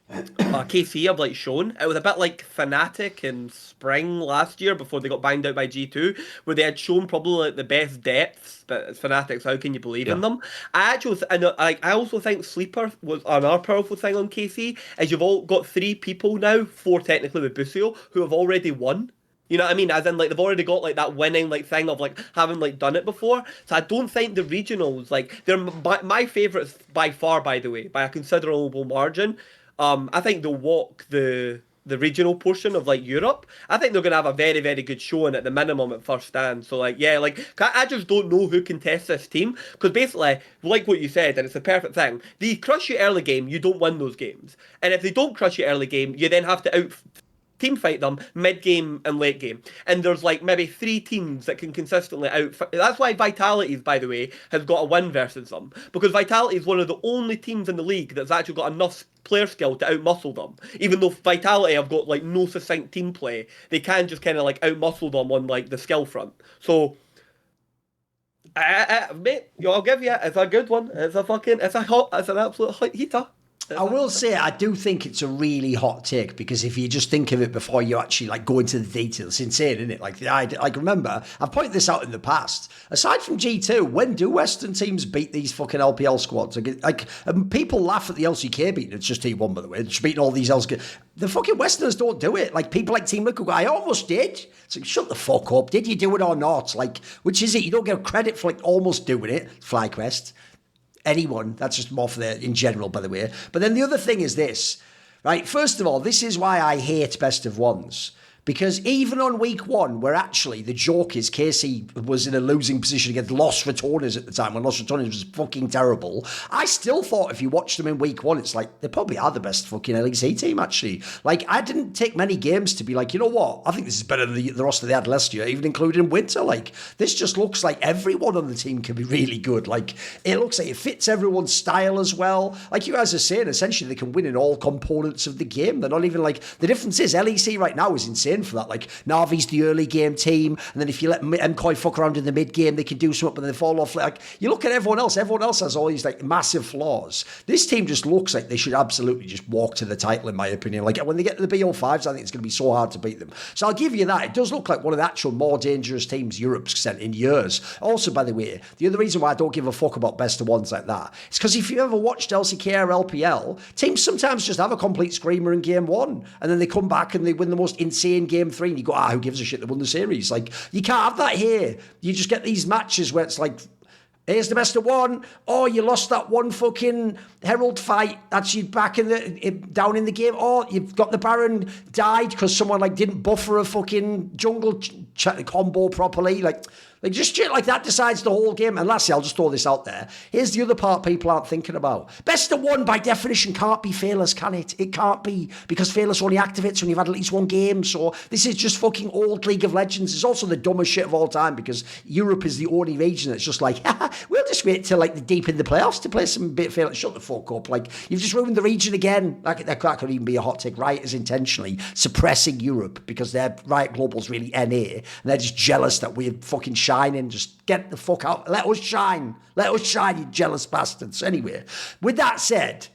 KC have like shown. It was a bit like Fnatic in spring last year before they got banged out by G2, where they had shown probably like the best depths. But it's Fnatic, so how can you believe in them? I also think Sleeper was another powerful thing on KC. Is you've all got 3 people now, 4 technically with Busio, who have already won. You know what I mean? As in, like, they've already got, like, that winning, like, thing of, like, having, like, done it before. So I don't think the regionals, like, they're my favourites by far, by the way, by a considerable margin. I think they'll walk the regional portion of, like, Europe. I think they're going to have a very, very good showing at the minimum at first stand. So, like, yeah, like, I just don't know who can test this team. Because basically, like what you said, and it's the perfect thing, they crush you early game, you don't win those games. And if they don't crush you early game, you then have to team fight them mid game and late game, and there's like maybe 3 teams that can consistently that's why Vitalities, by the way, has got a win versus them, because Vitality is one of the only teams in the league that's actually got enough player skill to outmuscle them. Even though Vitality have got like no succinct team play, they can just kind of like outmuscle them on like the skill front. So mate, I'll give you it. It's a good one. It's an absolute hot heater. I will say, I do think it's a really hot take, because if you just think of it before you actually like go into the details, it's insane, isn't it? Like remember, I've pointed this out in the past. Aside from G2, when do Western teams beat these fucking LPL squads? Like people laugh at the LCK beating. It's just T1, by the way. It's just beating all these LCK. The fucking Westerners don't do it. Like people like Team Liquid go, I almost did. It's like, shut the fuck up. Did you do it or not? Like, which is it? You don't get credit for like almost doing it. FlyQuest. Anyone, that's just more for the in general, by the way. But then the other thing is this, right? First of all, this is why I hate best of ones. Because even on week 1, where actually the joke is Casey was in a losing position against Los Ratones at the time, when Los Ratones was fucking terrible, I still thought if you watched them in week 1, it's like, they probably are the best fucking LEC team, actually. Like, I didn't take many games to be like, you know what, I think this is better than the roster they had last year, even including Winter. Like, this just looks like everyone on the team can be really good. Like, it looks like it fits everyone's style as well. Like you guys are saying, essentially, they can win in all components of the game. They're not even like, the difference is LEC right now is insane for that. Like Navi's the early game team, and then if you let MCOY fuck around in the mid game, they can do something, but then they fall off. Like you look at everyone else has all these like massive flaws. This team just looks like they should absolutely just walk to the title, in my opinion. Like when they get to the BO5s, I think it's going to be so hard to beat them. So I'll give you that. It does look like one of the actual more dangerous teams Europe's sent in years. Also, by the way, the other reason why I don't give a fuck about best of ones like that is because if you ever watched LCK or LPL, teams sometimes just have a complete screamer in game 1, and then they come back and they win the most insane game 3, and you go, who gives a shit, they won the series. Like, you can't have that here. You just get these matches where it's like, here's the best of 1. Oh, you lost that one fucking Herald fight. That's you back down in the game. Oh, you've got the Baron died because someone like didn't buffer a fucking jungle combo properly. Like just shit like that decides the whole game. And lastly, I'll just throw this out there. Here's the other part people aren't thinking about. Best of 1 by definition can't be Fearless, can it? It can't be, because Fearless only activates when you've had at least 1 game. So this is just fucking old League of Legends. It's also the dumbest shit of all time, because Europe is the only region that's just like, we'll just wait till like the deep in the playoffs to play some bit of Fearless. Shut the fuck up. Like, you've just ruined the region again. Like, that could even be a hot take. Riot is intentionally suppressing Europe because their Riot Global's really NA, and they're just jealous that we're fucking shining. Just get the fuck out. Let us shine, you jealous bastards. Anyway, with that said,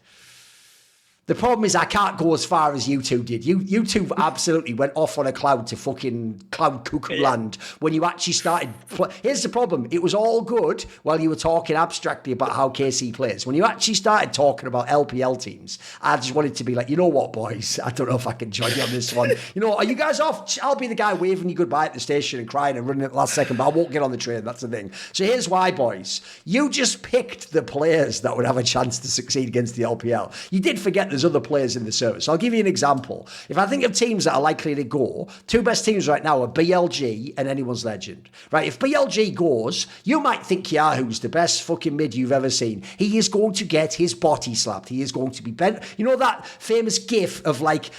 the problem is I can't go as far as you two did. You two absolutely went off on a cloud to fucking cloud cuckoo land when you actually started. Here's the problem. It was all good while you were talking abstractly about how KC plays. When you actually started talking about LPL teams, I just wanted to be like, you know what, boys? I don't know if I can join you on this one. You know, are you guys off? I'll be the guy waving you goodbye at the station and crying and running at the last second, but I won't get on the train. That's the thing. So here's why, boys. You just picked the players that would have a chance to succeed against the LPL. You did forget there's other players in the service. I'll give you an example. If I think of teams that are likely to go, 2 best teams right now are BLG and Anyone's Legend. Right? If BLG goes, you might think Yahoo's the best fucking mid you've ever seen. He is going to get his body slapped. He is going to be bent. You know that famous gif of like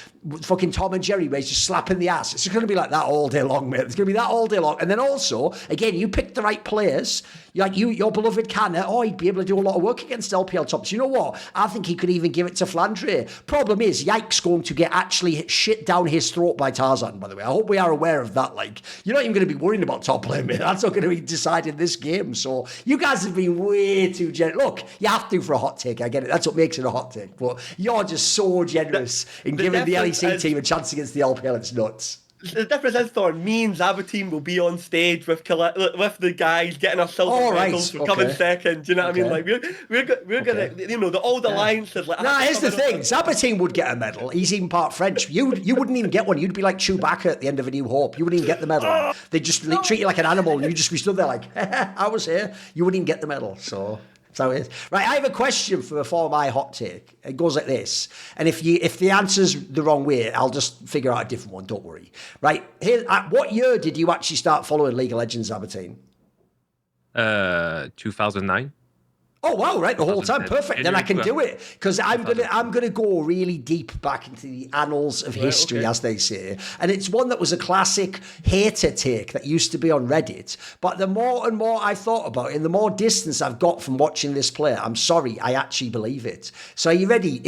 fucking Tom and Jerry where he's just slapping the ass. It's just going to be like that all day long, mate. It's going to be that all day long. And then also, again, you pick the right players. Like your beloved Canner, he'd be able to do a lot of work against LPL tops. You know what? I think he could even give it to Flandre. Problem is, Yike's going to get actually shit down his throat by Tarzan, by the way. I hope we are aware of that. Like, you're not even going to be worrying about top lane, mate. That's not going to be decided this game. So you guys have been way too generous. Look, you have to for a hot take. I get it. That's what makes it a hot take. But you're just so generous in giving the LEC team a chance against the LPL. It's nuts. The difference is, Thorin, me and Zaboutine will be on stage with the guys getting our silver medals for coming second. Do you know what I mean? Like we're gonna, you know, all the alliances. Like, here's the thing: Zaboutine would get a medal. He's even part French. You wouldn't even get one. You'd be like Chewbacca at the end of A New Hope. You wouldn't even get the medal. They treat you like an animal, and you just be stood there like, I was here. You wouldn't even get the medal. So. So it is. Right, I have a question for my hot take. It goes like this. And if the answer's the wrong way, I'll just figure out a different one. Don't worry. Right, here. What year did you actually start following League of Legends, Zaboutine? 2009. Oh wow! Right, the whole time, perfect. Then I can do it because I'm gonna go really deep back into the annals of history, as they say. And it's one that was a classic hater take that used to be on Reddit. But the more and more I thought about it, and the more distance I've got from watching this player, I'm sorry, I actually believe it. So are you ready?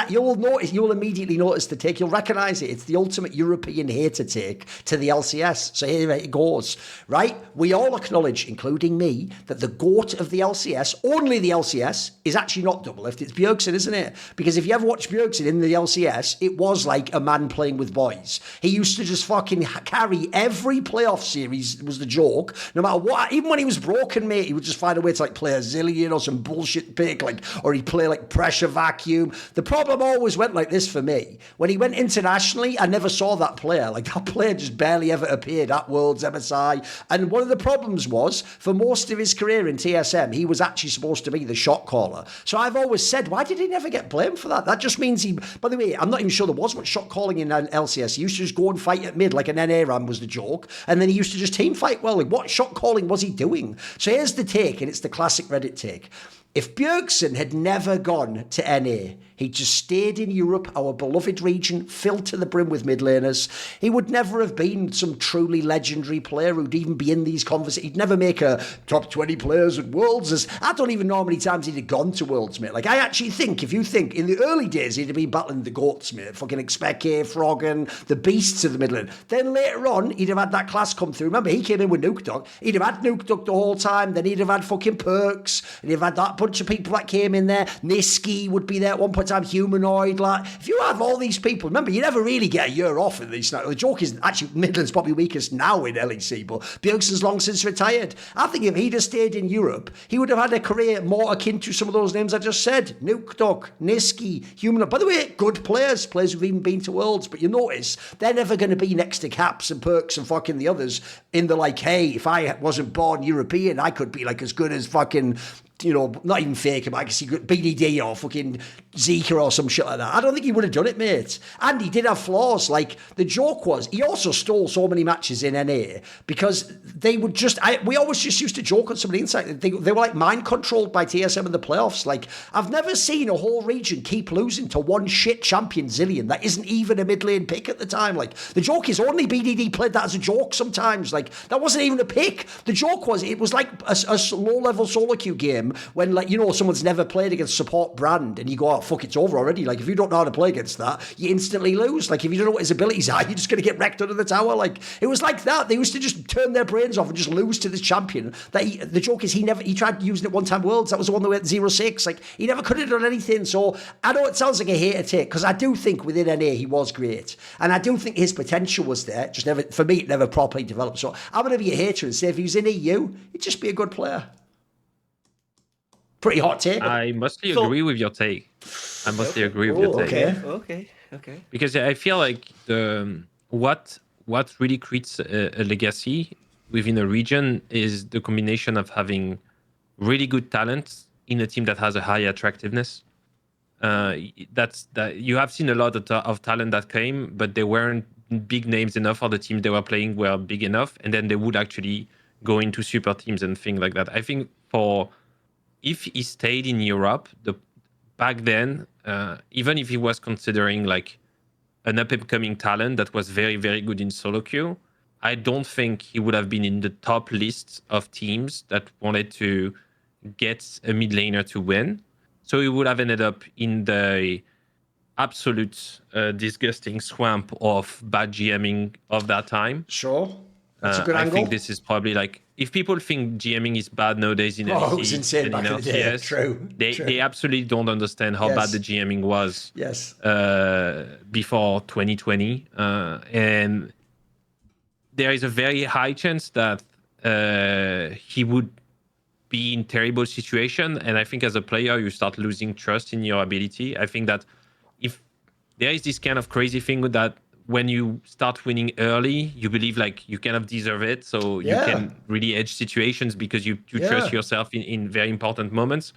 You'll immediately notice the take. You'll recognise it. It's the ultimate European hater take to the LCS. So here it goes. Right, we all acknowledge, including me, that the GOAT of the LCS. Only the LCS is actually not doublelift. It's Bjergsen, isn't it? Because if you ever watch Bjergsen in the LCS, it was like a man playing with boys. He used to just fucking carry every playoff series. Was the joke. No matter what, even when he was broken, mate, he would just find a way to like play a zillion or some bullshit pick, or he'd play like pressure vacuum. The problem always went like this for me. When he went internationally, I never saw that player. Like that player just barely ever appeared at Worlds, MSI. And one of the problems was, for most of his career in TSM, he was actually supposed to be the shot caller. So I've always said, why did he never get blamed for that? That just means by the way, I'm not even sure there was much shot calling in LCS. He used to just go and fight at mid like an NA ram was the joke. And then he used to just team fight well. Like, what shot calling was he doing? So here's the take, and it's the classic Reddit take. If Bjergsen had never gone to NA, he'd just stayed in Europe, our beloved region, filled to the brim with mid laners, he would never have been some truly legendary player who'd even be in these conversations. He'd never make a top 20 players at Worlds. I don't even know how many times he'd have gone to Worlds, mate. Like, I actually think, if you think, in the early days, he'd have been battling the GOATs, mate. Fucking Expeke, Froggen, the beasts of the Midland. Then later on, he'd have had that class come through. Remember, he came in with Nuke Dog. He'd have had Nuke Dog the whole time. Then he'd have had fucking Perks. And he'd have had that bunch of people that came in there. Niski would be there at one point in time. Humanoid. Like, if you have all these people, remember, you never really get a year off in these. The joke is actually Midland's probably weakest now in LEC, but Bjergsen's long since retired. I think if he'd have stayed in Europe, he would have had a career more akin to some of those names I just said. Nuke Dog, Niski, Humanoid. By the way, good players who've even been to Worlds, but you notice they're never going to be next to Caps and Perks and fucking the others in the like, hey, if I wasn't born European, I could be like as good as fucking, you know, not even Faker, but I guess he could BDD or fucking Zika or some shit like that. I don't think he would have done it, mate. And he did have flaws. Like, the joke was, he also stole so many matches in NA because they would just, we always just used to joke on some of the insight. They were like mind controlled by TSM in the playoffs. Like, I've never seen a whole region keep losing to one shit champion Zillion that isn't even a mid lane pick at the time. Like, the joke is only BDD played that as a joke sometimes. Like, that wasn't even a pick. The joke was, it was like a low level solo queue game when, like, you know, someone's never played against support Brand and you go, oh, fuck, it's over already. Like, if you don't know how to play against that, you instantly lose. Like, if you don't know what his abilities are, you're just going to get wrecked under the tower. Like, it was like that. They used to just turn their brains off and just lose to this champion. The joke is he tried using it one time Worlds. That was the one that went 0-6. Like, he never could have done anything. So I know it sounds like a hater take, because I do think within NA he was great. And I do think his potential was there. Just never, for me, it never properly developed. So I'm going to be a hater and say if he was in EU, he'd just be a good player. Pretty hot take. I mostly agree with your take. Okay. Because I feel like what really creates a legacy within a region is the combination of having really good talent in a team that has a high attractiveness. That you have seen a lot of talent that came, but they weren't big names enough, or the teams they were playing were big enough, and then they would actually go into super teams and things like that. I think if he stayed in Europe back then, even if he was considering like an up-and-coming talent that was very, very good in solo queue, I don't think he would have been in the top list of teams that wanted to get a mid laner to win. So he would have ended up in the absolute disgusting swamp of bad GMing of that time. Sure. That's a good I angle. think this is probably like, if people think GMing is bad nowadays in it was LEC insane and back in in the day. LCS, True. they absolutely don't understand how bad the GMing was before 2020. And there is a very high chance that he would be in terrible situation. And I think as a player, you start losing trust in your ability. I think that if there is this kind of crazy thing that when you start winning early, you believe like you kind of deserve it. So you can really edge situations because you trust yourself in very important moments.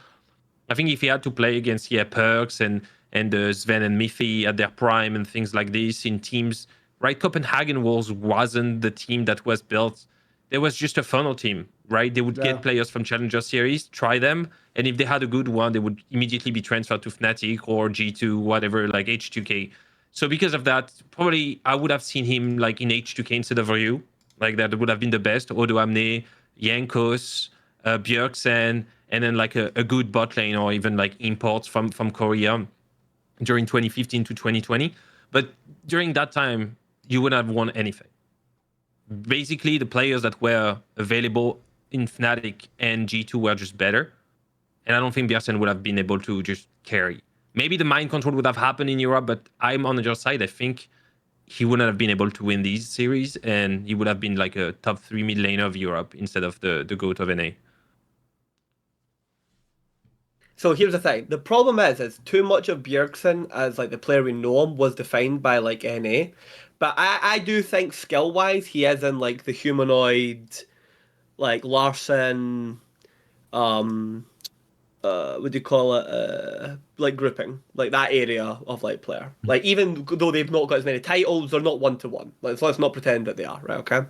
I think if he had to play against Perks and Sven and Miffy at their prime and things like this in teams, right? Copenhagen Wolves wasn't the team that was built. There was just a funnel team, right? They would get players from Challenger Series, try them, and if they had a good one, they would immediately be transferred to Fnatic or G2, whatever, like H2K. So because of that, probably I would have seen him like in H2K instead of Ryu. Like that would have been the best. Odo Amne, Jankos, Bjergsen, and then like a good bot lane or even like imports from Keria during 2015 to 2020. But during that time, you wouldn't have won anything. Basically, the players that were available in Fnatic and G2 were just better. And I don't think Bjergsen would have been able to just carry. Maybe the mind control would have happened in Europe, but I'm on your side. I think he wouldn't have been able to win these series, and he would have been like a top 3 mid laner of Europe instead of the GOAT of NA. So here's the thing. The problem is too much of Bjergsen as like the player we know him was defined by like NA. But I do think skill-wise, he is in like the humanoid, like Larson, what do you call it? Like grouping, like that area of like player. Like even though they've not got as many titles, they're not 1-to-1. Like, so let's not pretend that they are, right? Okay.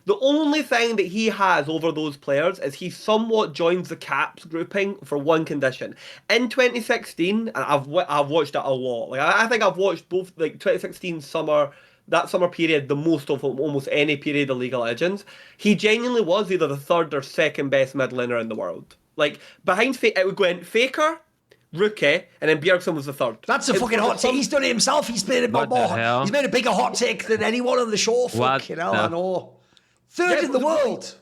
The only thing that he has over those players is he somewhat joins the Caps grouping for one condition. In 2016, and I've watched it a lot. Like I think I've watched both like 2016 summer. That summer period, the most of almost any period of League of Legends, he genuinely was either the third or second best mid laner in the world. Like, behind it would go in Faker, Rookie, and then Bjergsen was the third. That's a fucking hot take. He's done it himself. He's made it more. He's made a bigger hot take than anyone on the show. Fucking hell, I know. Third in the world.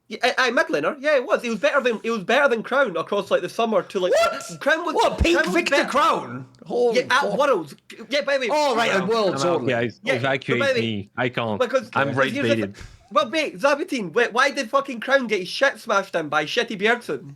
Mid laner, yeah, it was. He was better than Crown across like the summer to like. What? Crown was what? Pink Crown Victor Crown? Holy at Worlds. Yeah, by the way. Oh right, at Worlds only. Evacuate me. I can't. Because I'm rage baited. Well, mate, Zaboutine, why did fucking Crown get his shit smashed in by shitty Bjergsen?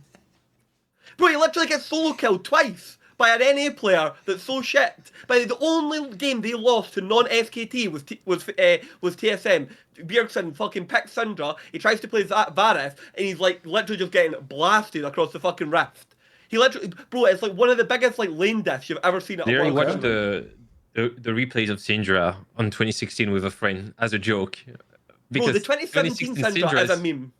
Bro, he literally gets solo killed twice by an NA player that's so shit. But the only game they lost to non-SKT was TSM. Bjergsen fucking picks Syndra, he tries to play Varus, and he's like literally just getting blasted across the fucking rift. He literally, bro, it's like one of the biggest like lane deaths you've ever seen at a watched the replays of Syndra on 2016 with a friend as a joke. Bro, the 2017 Syndra is a meme.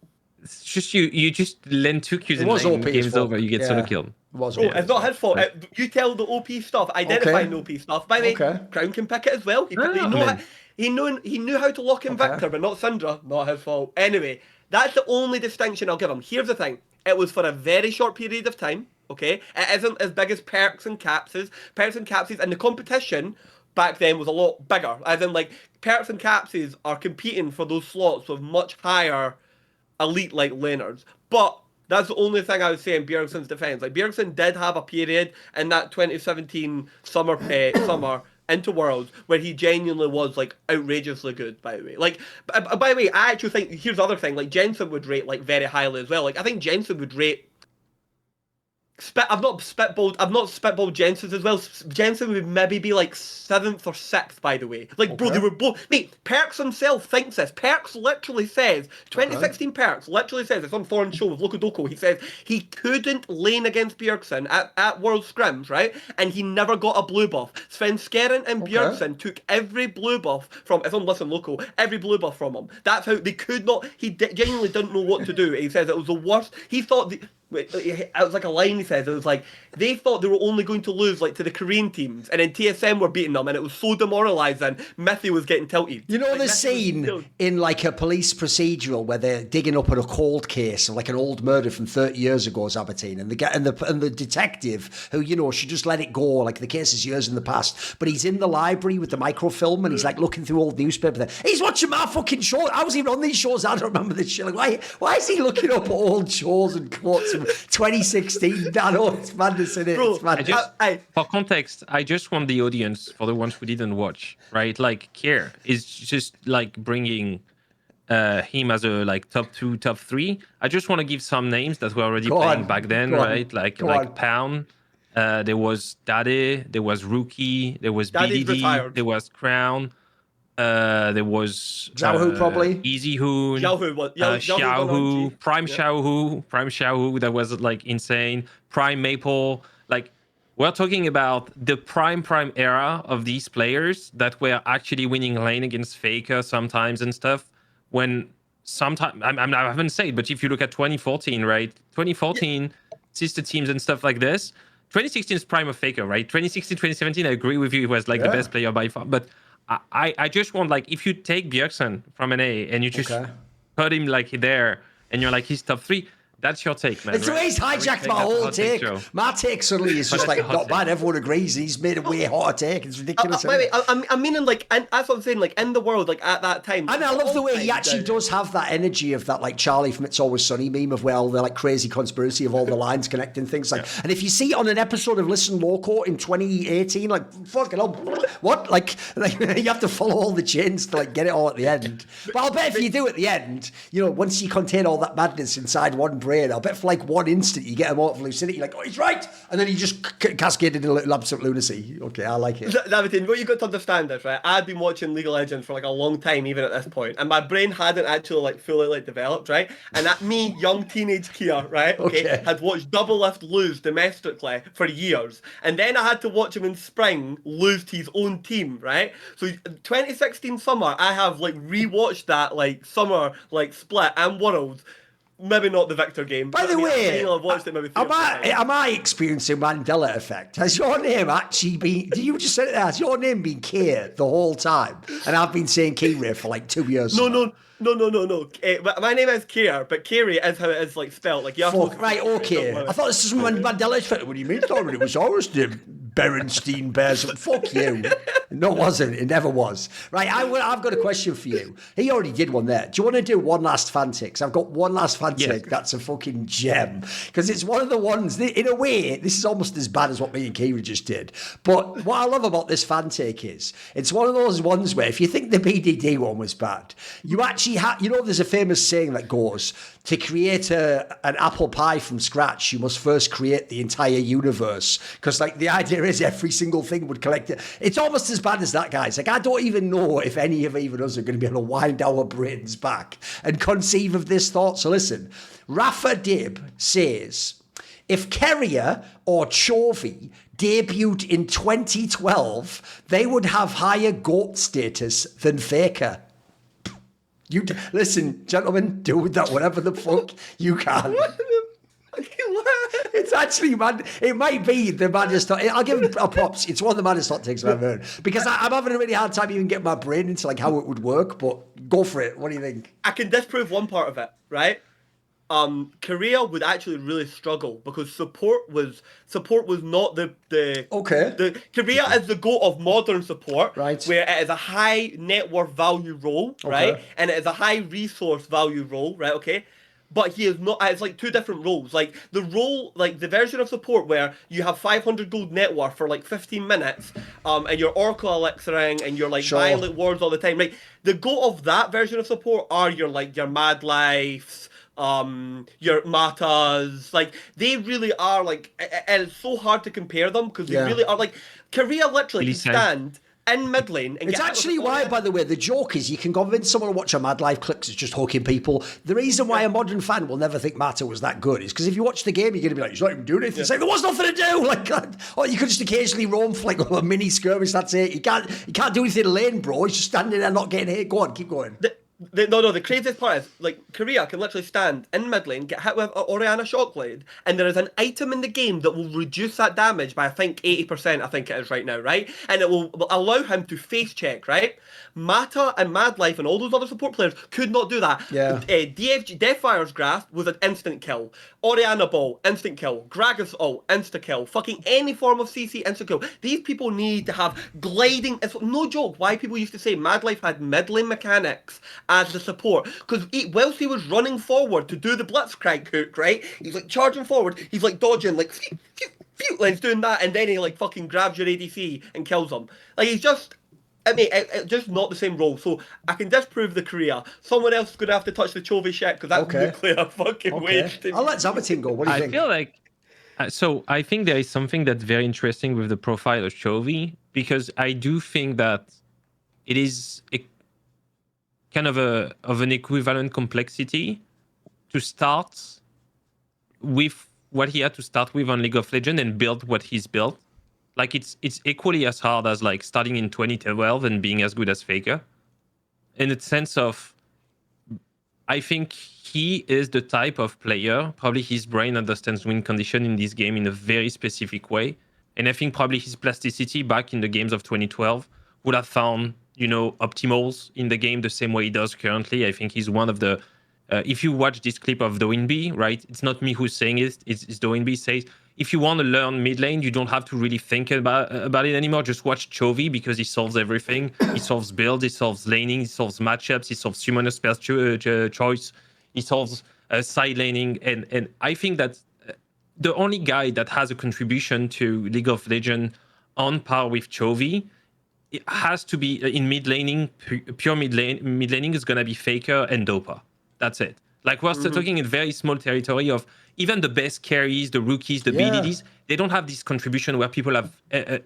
It's just you just lend 2 Qs and game's over, you get solo killed. It's not his fault. You tell the OP stuff, identifying the OP stuff. By the way, Crown can pick it as well. He knew how to lock in Victor, but not Syndra. Not his fault. Anyway, that's the only distinction I'll give him. Here's the thing. It was for a very short period of time, okay? It isn't as big as Perks and Capses. Perks and Capses, and the competition back then was a lot bigger. As in, like, Perks and Capses are competing for those slots with much higher elite-like laners. But that's the only thing I would say in Bjergsen's defense. Like, Bjergsen did have a period in that 2017 summer into Worlds where he genuinely was like outrageously good, by the way. Like, by the way, I actually think, here's the other thing, like Jensen would rate like very highly as well. Like, I think Jensen would rate I've not spitballed Jensen's as well. Jensen would maybe be like 7th or 6th, by the way. Like, bro, they were both. Mate, Perks himself thinks this. Perks literally says, 2016 Perks literally says, it's on Thorin show with Loco, he says he couldn't lane against Bjergsen at World Scrims, right? And he never got a blue buff. Sven Skeren and Bjergsen took every blue buff from, it's on Listen Loco, every blue buff from him. That's how they could not, he genuinely didn't know what to do. He says it was the worst. He thought, it was like a line he says. It was like they thought they were only going to lose like to the Korean teams, and then TSM were beating them, and it was so demoralising. Mithy was getting tilted. You know like, the scene in like a police procedural where they're digging up at a cold case of like an old murder from 30 years ago, Zaboutine, and the detective who, you know, should just let it go, like the case is years in the past, but he's in the library with the microfilm and he's like looking through old newspaper there. He's watching my fucking show. I was even on these shows. I don't remember this shit. Like, why is he looking up old shows and quotes from 2016? I know it's madness in it. Bro, it's madness. For context, I just want the audience, for the ones who didn't watch, right? Like, Keire is just like bringing him as a like top 2, top 3. I just want to give some names that were already playing back then, right? Like Pound. There was Daddy, there was Rookie, there was BDD, there was Crown, there was Xiaohu probably. Easy Hoon, Xiaohu, Prime Xiaohu, that was like insane. Prime Maple, like we're talking about the prime era of these players that were actually winning lane against Faker sometimes and stuff. When sometimes I haven't said, but if you look at 2014, right? 2014 sister teams and stuff like this. 2016 is prime of Faker, right? 2016, 2017, I agree with you. He was like the best player by far. But I just want, like, if you take Bjergsen from an A and you just put him like there and you're like, he's top 3, that's your take, man. It's the way he's hijacked my whole take. My take suddenly is just like, not bad. Everyone agrees. He's made a way hotter take. It's ridiculous. Wait, I'm meaning, like, and that's what I'm saying, like, in the world, like, at that time. And I love the way he actually does have that energy of that, like, Charlie from It's Always Sunny meme of where all the, like, crazy conspiracy of all the lines connecting things. Like, and if you see it on an episode of Listen Loco in 2018, like, fucking hell, what? Like, you have to follow all the chains to, like, get it all at the end. But I'll bet if you do at the end, you know, once you contain all that madness inside one brain, I'll bet for, like, one instant you get him out of lucidity, like, oh, he's right, and then he just cascaded into a absolute lunacy. Okay, I like it. Zaboutine, what you got to understand is, right, I'd been watching League of Legends for like a long time, even at this point, and my brain hadn't actually like fully like developed, right? And that me, young teenage Keira, right, okay, had watched Double Lift lose domestically for years, and then I had to watch him in spring lose to his own team, right? So 2016 summer, I have like rewatched that like summer like split and Worlds. Maybe not the Victor game. By the way, I've watched it maybe am I experiencing Mandela effect? Has your name actually been... Did you just say that? Has your name been Keir the whole time? And I've been saying Keire for like 2 years. No. My name is Keir, but Keria is how it is like spelled. Like right, okay. I thought this was Mandela effect. What do you mean, Thorin? It was always the Berenstein Bears. Fuck you. No, it wasn't. It never was. Right, I've got a question for you. He already did one there. Do you want to do one last fan take? 'Cause I've got one last fan take that's a fucking gem. Because it's one of the ones, in a way, this is almost as bad as what me and Keira just did. But what I love about this fan take is, it's one of those ones where if you think the BDD one was bad, you actually you know, there's a famous saying that goes, to create an apple pie from scratch, you must first create the entire universe. Because, like, the idea is every single thing would collect it. It's almost as bad as that, guys. Like, I don't even know if any of even us are going to be able to wind our brains back and conceive of this thought. So listen, Rafa Dib says, if Keria or Chovy debuted in 2012, they would have higher GOAT status than Faker. Listen, gentlemen, do with that whatever the fuck you can. It's actually mad. It might be the maddest. I'll give him a props. It's one of the maddest hot takes I've ever heard. Because I'm having a really hard time even getting my brain into like how it would work. But go for it. What do you think? I can disprove one part of it, right? Keria would actually really struggle because support was not the Keria is the goat of modern support, right? Where it is a high net worth value role, right? And it is a high resource value role, right? Okay. But he is not. It's like two different roles. Like the role, like the version of support where you have 500 gold net worth for like 15 minutes, and you're Oracle elixiring and you're like violent wards all the time. Right. The goal of that version of support are your Mad Lives, your Matas. Like they really are like, and it's so hard to compare them because they really are like. Keria literally can stand in mid lane. And it's actually why, by the way, the joke is you can convince someone to watch a Mad Life clips. It's just hooking people. The reason why a modern fan will never think Mata was that good is because if you watch the game, you're going to be like, he's not even doing anything. It's like, there was nothing to do. Like, or you could just occasionally roam for like a mini skirmish. That's it. You can't do anything in lane, bro. He's just standing there not getting hit. Go on, keep going. The craziest part is, like, Keria can literally stand in mid lane, get hit with Orianna Shockblade, and there is an item in the game that will reduce that damage by, I think, 80%, I think it is right now, right? And it will allow him to face check, right? Mata and Mad Life and all those other support players could not do that. Yeah. DFG, Deathfire's Grasp was an instant kill. Orianna Ball, instant kill. Gragas ult, insta kill. Fucking any form of CC, instant kill. These people need to have gliding. It's no joke why people used to say Mad Life had mid lane mechanics as the support, because whilst he was running forward to do the blitzcrank hook, right, he's like charging forward, he's like dodging, like phew, phew, phew, like he's doing that, and then he like fucking grabs your ADC and kills him. Like, he's just, I mean, it's just not the same role. So I can disprove the Keria. Someone else is going to have to touch the Chovy shit, because that's nuclear fucking waste. I'll let Zaboutine go. What do you think? I feel like, so I think there is something that's very interesting with the profile of Chovy, because I do think that it is kind of an equivalent complexity to start with what he had to start with on League of Legends and build what he's built. Like, it's equally as hard as like starting in 2012 and being as good as Faker. In the sense of, I think he is the type of player, probably his brain understands win condition in this game in a very specific way. And I think probably his plasticity back in the games of 2012 would have found, optimals in the game the same way he does currently. I think he's one of the, if you watch this clip of Doinby, right? It's not me who's saying it, it's Doinby says, if you want to learn mid lane, you don't have to really think about it anymore. Just watch Chovy, because he solves everything. He solves builds, he solves laning, he solves matchups, he solves summoner spells choice, he solves side laning. And I think that the only guy that has a contribution to League of Legends on par with Chovy, it has to be in mid laning, pure mid laning is going to be Faker and Dopa. That's it. Like, we're still talking in very small territory of even the best carries, the rookies, the BDDs, they don't have this contribution where people have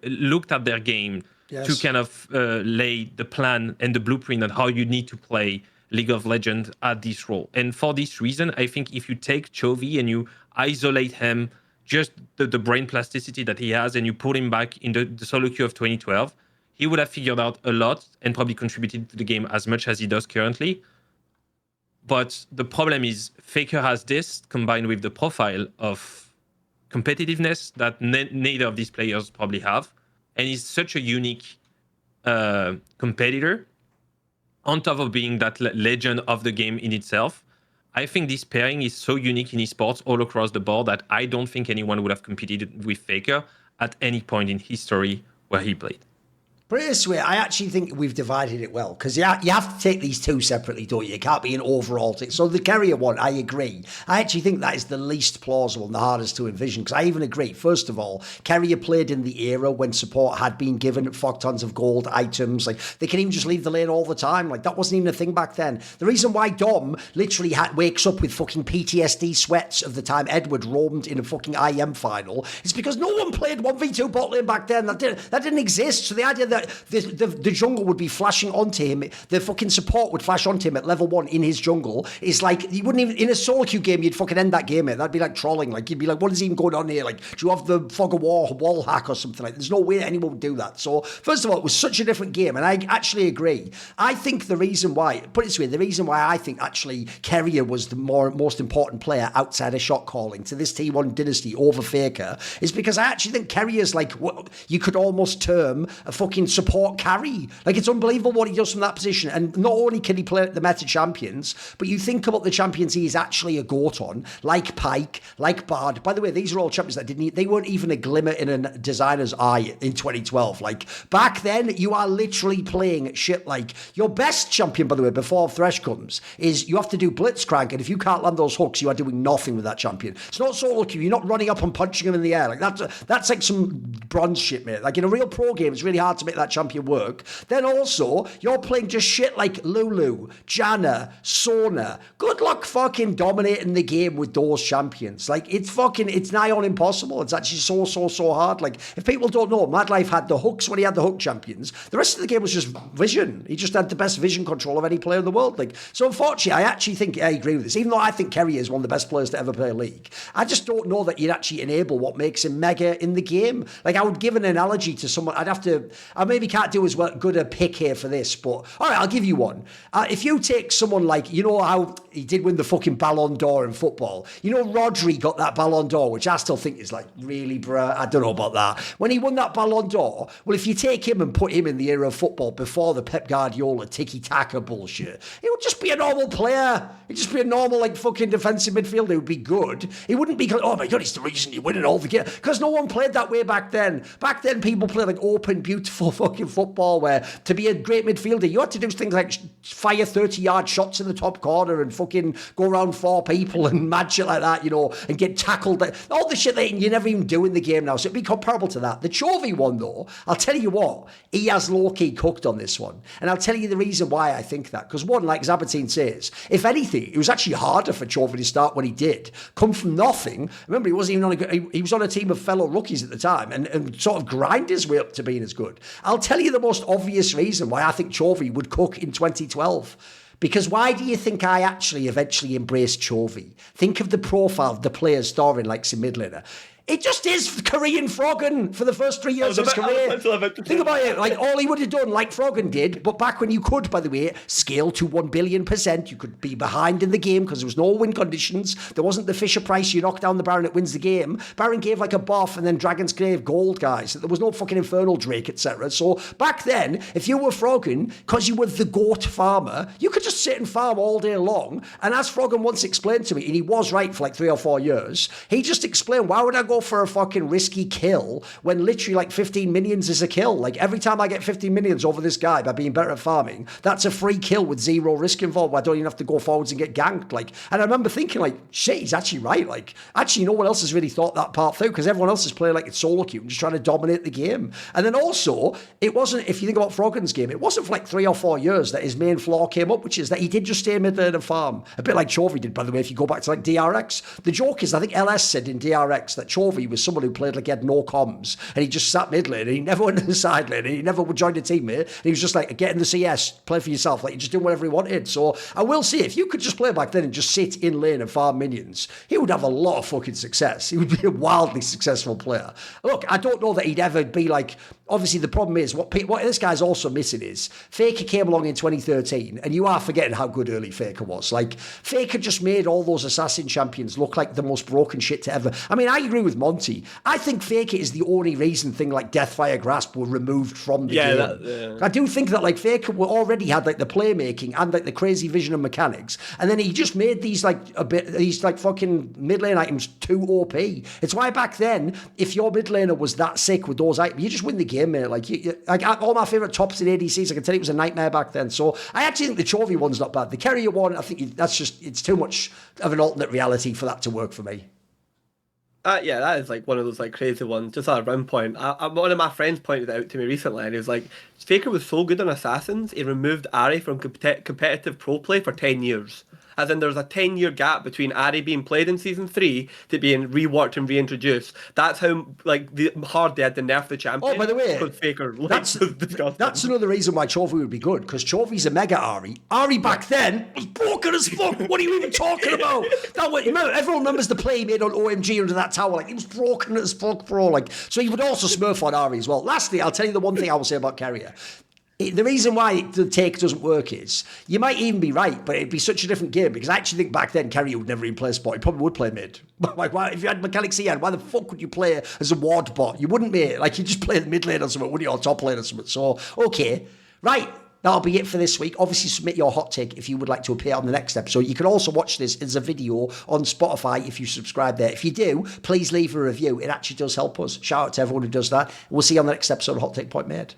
looked at their game to kind of lay the plan and the blueprint on how you need to play League of Legends at this role. And for this reason, I think if you take Chovy and you isolate him, just the brain plasticity that he has, and you put him back in the solo queue of 2012, he would have figured out a lot and probably contributed to the game as much as he does currently. But the problem is Faker has this combined with the profile of competitiveness that neither of these players probably have. And he's such a unique competitor, on top of being that legend of the game in itself. I think this pairing is so unique in esports all across the board that I don't think anyone would have competed with Faker at any point in history where he played. Put it this way, I actually think we've divided it well, because you have to take these two separately, don't you? It can't be an overall thing. So the Keria one, I agree. I actually think that is the least plausible and the hardest to envision, because I even agree. First of all, Keria played in the era when support had been given fuck tons of gold items. Like, they can even just leave the lane all the time. Like, that wasn't even a thing back then. The reason why Dom literally wakes up with fucking PTSD sweats of the time Edward roamed in a fucking IM final is because no one played 1v2 bot lane back then. That didn't exist. So the idea that the jungle would be flashing onto him, the fucking support would flash onto him at level 1 in his jungle, is like, you wouldn't even, in a solo queue game, you'd fucking end that game, mate. That'd be like trolling. Like, you'd be like, what is even going on here? Like, do you have the fog of war wall hack or something like that? There's no way anyone would do that. So, first of all, it was such a different game, and I actually agree. I think the reason why, put it this way, the reason why I think actually Keria was the most important player outside of shot calling to this T1 dynasty over Faker is because I actually think Keria's like what you could almost term a fucking support carry. Like, it's unbelievable what he does from that position. And not only can he play at the meta champions, but you think about the champions he is actually a goat on, like Pyke, like Bard. By the way, these are all champions that they weren't even a glimmer in a designer's eye in 2012. Like, back then, you are literally playing shit like your best champion, by the way, before Thresh comes, is you have to do blitzcrank, and if you can't land those hooks, you are doing nothing with that champion. It's not solo queue. You're not running up and punching him in the air. Like, that's like some bronze shit, mate. Like, in a real pro game, it's really hard to make that champion work. Then also, you're playing just shit like Lulu, Janna, Sona. Good luck fucking dominating the game with those champions. Like, it's nigh on impossible. It's actually so hard. Like, if people don't know, Mad Life had the hooks when he had the hook champions. The rest of the game was just vision. He just had the best vision control of any player in the world. Like, so unfortunately, I actually think I agree with this. Even though I think Keria is one of the best players to ever play League, I just don't know that you'd actually enable what makes him mega in the game. Like, I would give an analogy to someone. I I maybe can't do as good a pick here for this, but all right, I'll give you one. If you take someone like, you know how he did win the fucking Ballon d'Or in football. You know, Rodri got that Ballon d'Or, which I still think is like, really, bruh, I don't know about that. When he won that Ballon d'Or, well, if you take him and put him in the era of football before the Pep Guardiola tiki-taka bullshit, he would just be a normal player. He'd just be a normal, like, fucking defensive midfielder who'd be good. He wouldn't be, oh my God, he's the reason you're winning all the game. Because no one played that way back then. Back then, people played like open, beautiful fucking football where to be a great midfielder, you had to do things like fire 30-yard shots in the top corner and fucking go around 4 people and mad shit like that, you know, and get tackled. All the shit that you never even do in the game now. So it'd be comparable to that. The Chovy one, though, I'll tell you what, he has low-key cooked on this one. And I'll tell you the reason why I think that. Because one, like Zaboutine says, if anything, it was actually harder for Chovy to start when he did. Come from nothing. Remember, he wasn't even on he was on a team of fellow rookies at the time and sort of grind his way up to being as good. I'll tell you the most obvious reason why I think Chovy would cook in 2012. Because why do you think I actually eventually embraced Chovy? Think of the profile of the players Thorin likes in mid laner. It just is Korean Froggen for the first 3 years of his career. Think about it. Like, all he would have done, like Froggen did, but back when you could, by the way, scale to 1 billion%, you could be behind in the game because there was no win conditions. There wasn't the Fisher price, you knock down the Baron, it wins the game. Baron gave like a buff and then Dragons gave gold, guys. There was no fucking Infernal Drake, etc. So back then, if you were Froggen, because you were the GOAT farmer, you could just sit and farm all day long. And as Froggen once explained to me, and he was right for like 3 or 4 years, he just explained, why would I go for a fucking risky kill when literally like 15 minions is a kill? Like, every time I get 15 minions over this guy by being better at farming, that's a free kill with 0 risk involved. I don't even have to go forwards and get ganked. Like, and I remember thinking like, shit, he's actually right. Like, actually no one else has really thought that part through because everyone else is playing like it's solo queue and just trying to dominate the game. And then also, it wasn't, if you think about Froggen's game, it wasn't for like 3 or 4 years that his main flaw came up, which is that he did just stay mid lane and farm. A bit like Chovy did, by the way, if you go back to like DRX. The joke is, I think LS said in DRX that Chovy was someone who played like he had no comms and he just sat mid lane and he never went to the side lane and he never would join a teammate. And he was just like, get in the CS, play for yourself. Like, he just did whatever he wanted. So I will say, if you could just play back then and just sit in lane and farm minions, he would have a lot of fucking success. He would be a wildly successful player. Look, I don't know that he'd ever be like, obviously the problem is, what this guy's also missing is, Faker came along in 2013 and you are forgetting how good early Faker was. Like, Faker just made all those assassin champions look like the most broken shit to ever. I mean, I agree with Monty. I think Faker is the only reason thing like Deathfire Grasp were removed from the game. I do think that like Faker already had like the playmaking and like the crazy vision and mechanics, and then he just made these like these like fucking mid lane items too OP. It's why back then, if your mid laner was that sick with those items, you just win the game, mate. Like, like all my favorite tops in ADCs, I can tell you it was a nightmare back then. So I actually think the Chovy one's not bad. The Keria one, I think that's just, it's too much of an alternate reality for that to work for me. Yeah, that is like one of those like crazy ones. Just at a round point, one of my friends pointed it out to me recently, and he was like, Faker was so good on assassins, he removed Ahri from competitive pro play for 10 years. As in, there's a 10-year gap between Ahri being played in Season 3 to being reworked and reintroduced. That's how like hard they had to nerf the champion. Oh, by the way, Faker, like, that's another reason why Chovy would be good, because Chovy's a mega Ahri. Ahri back then was broken as fuck. What are you even talking about? Remember, everyone remembers the play he made on OMG under that tower. Like, he was broken as fuck, bro. Like, so he would also smurf on Ahri as well. Lastly, I'll tell you the one thing I will say about Keria. The reason why the take doesn't work is, you might even be right, but it'd be such a different game, because I actually think back then Keria would never even play spot. He probably would play mid. Like, why, if you had Mechanic Si-Hassen, why the fuck would you play as a ward bot? You wouldn't, mate. Like, you'd just play the mid lane or something, wouldn't you? Or top lane or something. So, okay. Right. That'll be it for this week. Obviously, submit your hot take if you would like to appear on the next episode. You can also watch this as a video on Spotify if you subscribe there. If you do, please leave a review. It actually does help us. Shout out to everyone who does that. We'll see you on the next episode of Hot Take Point Made.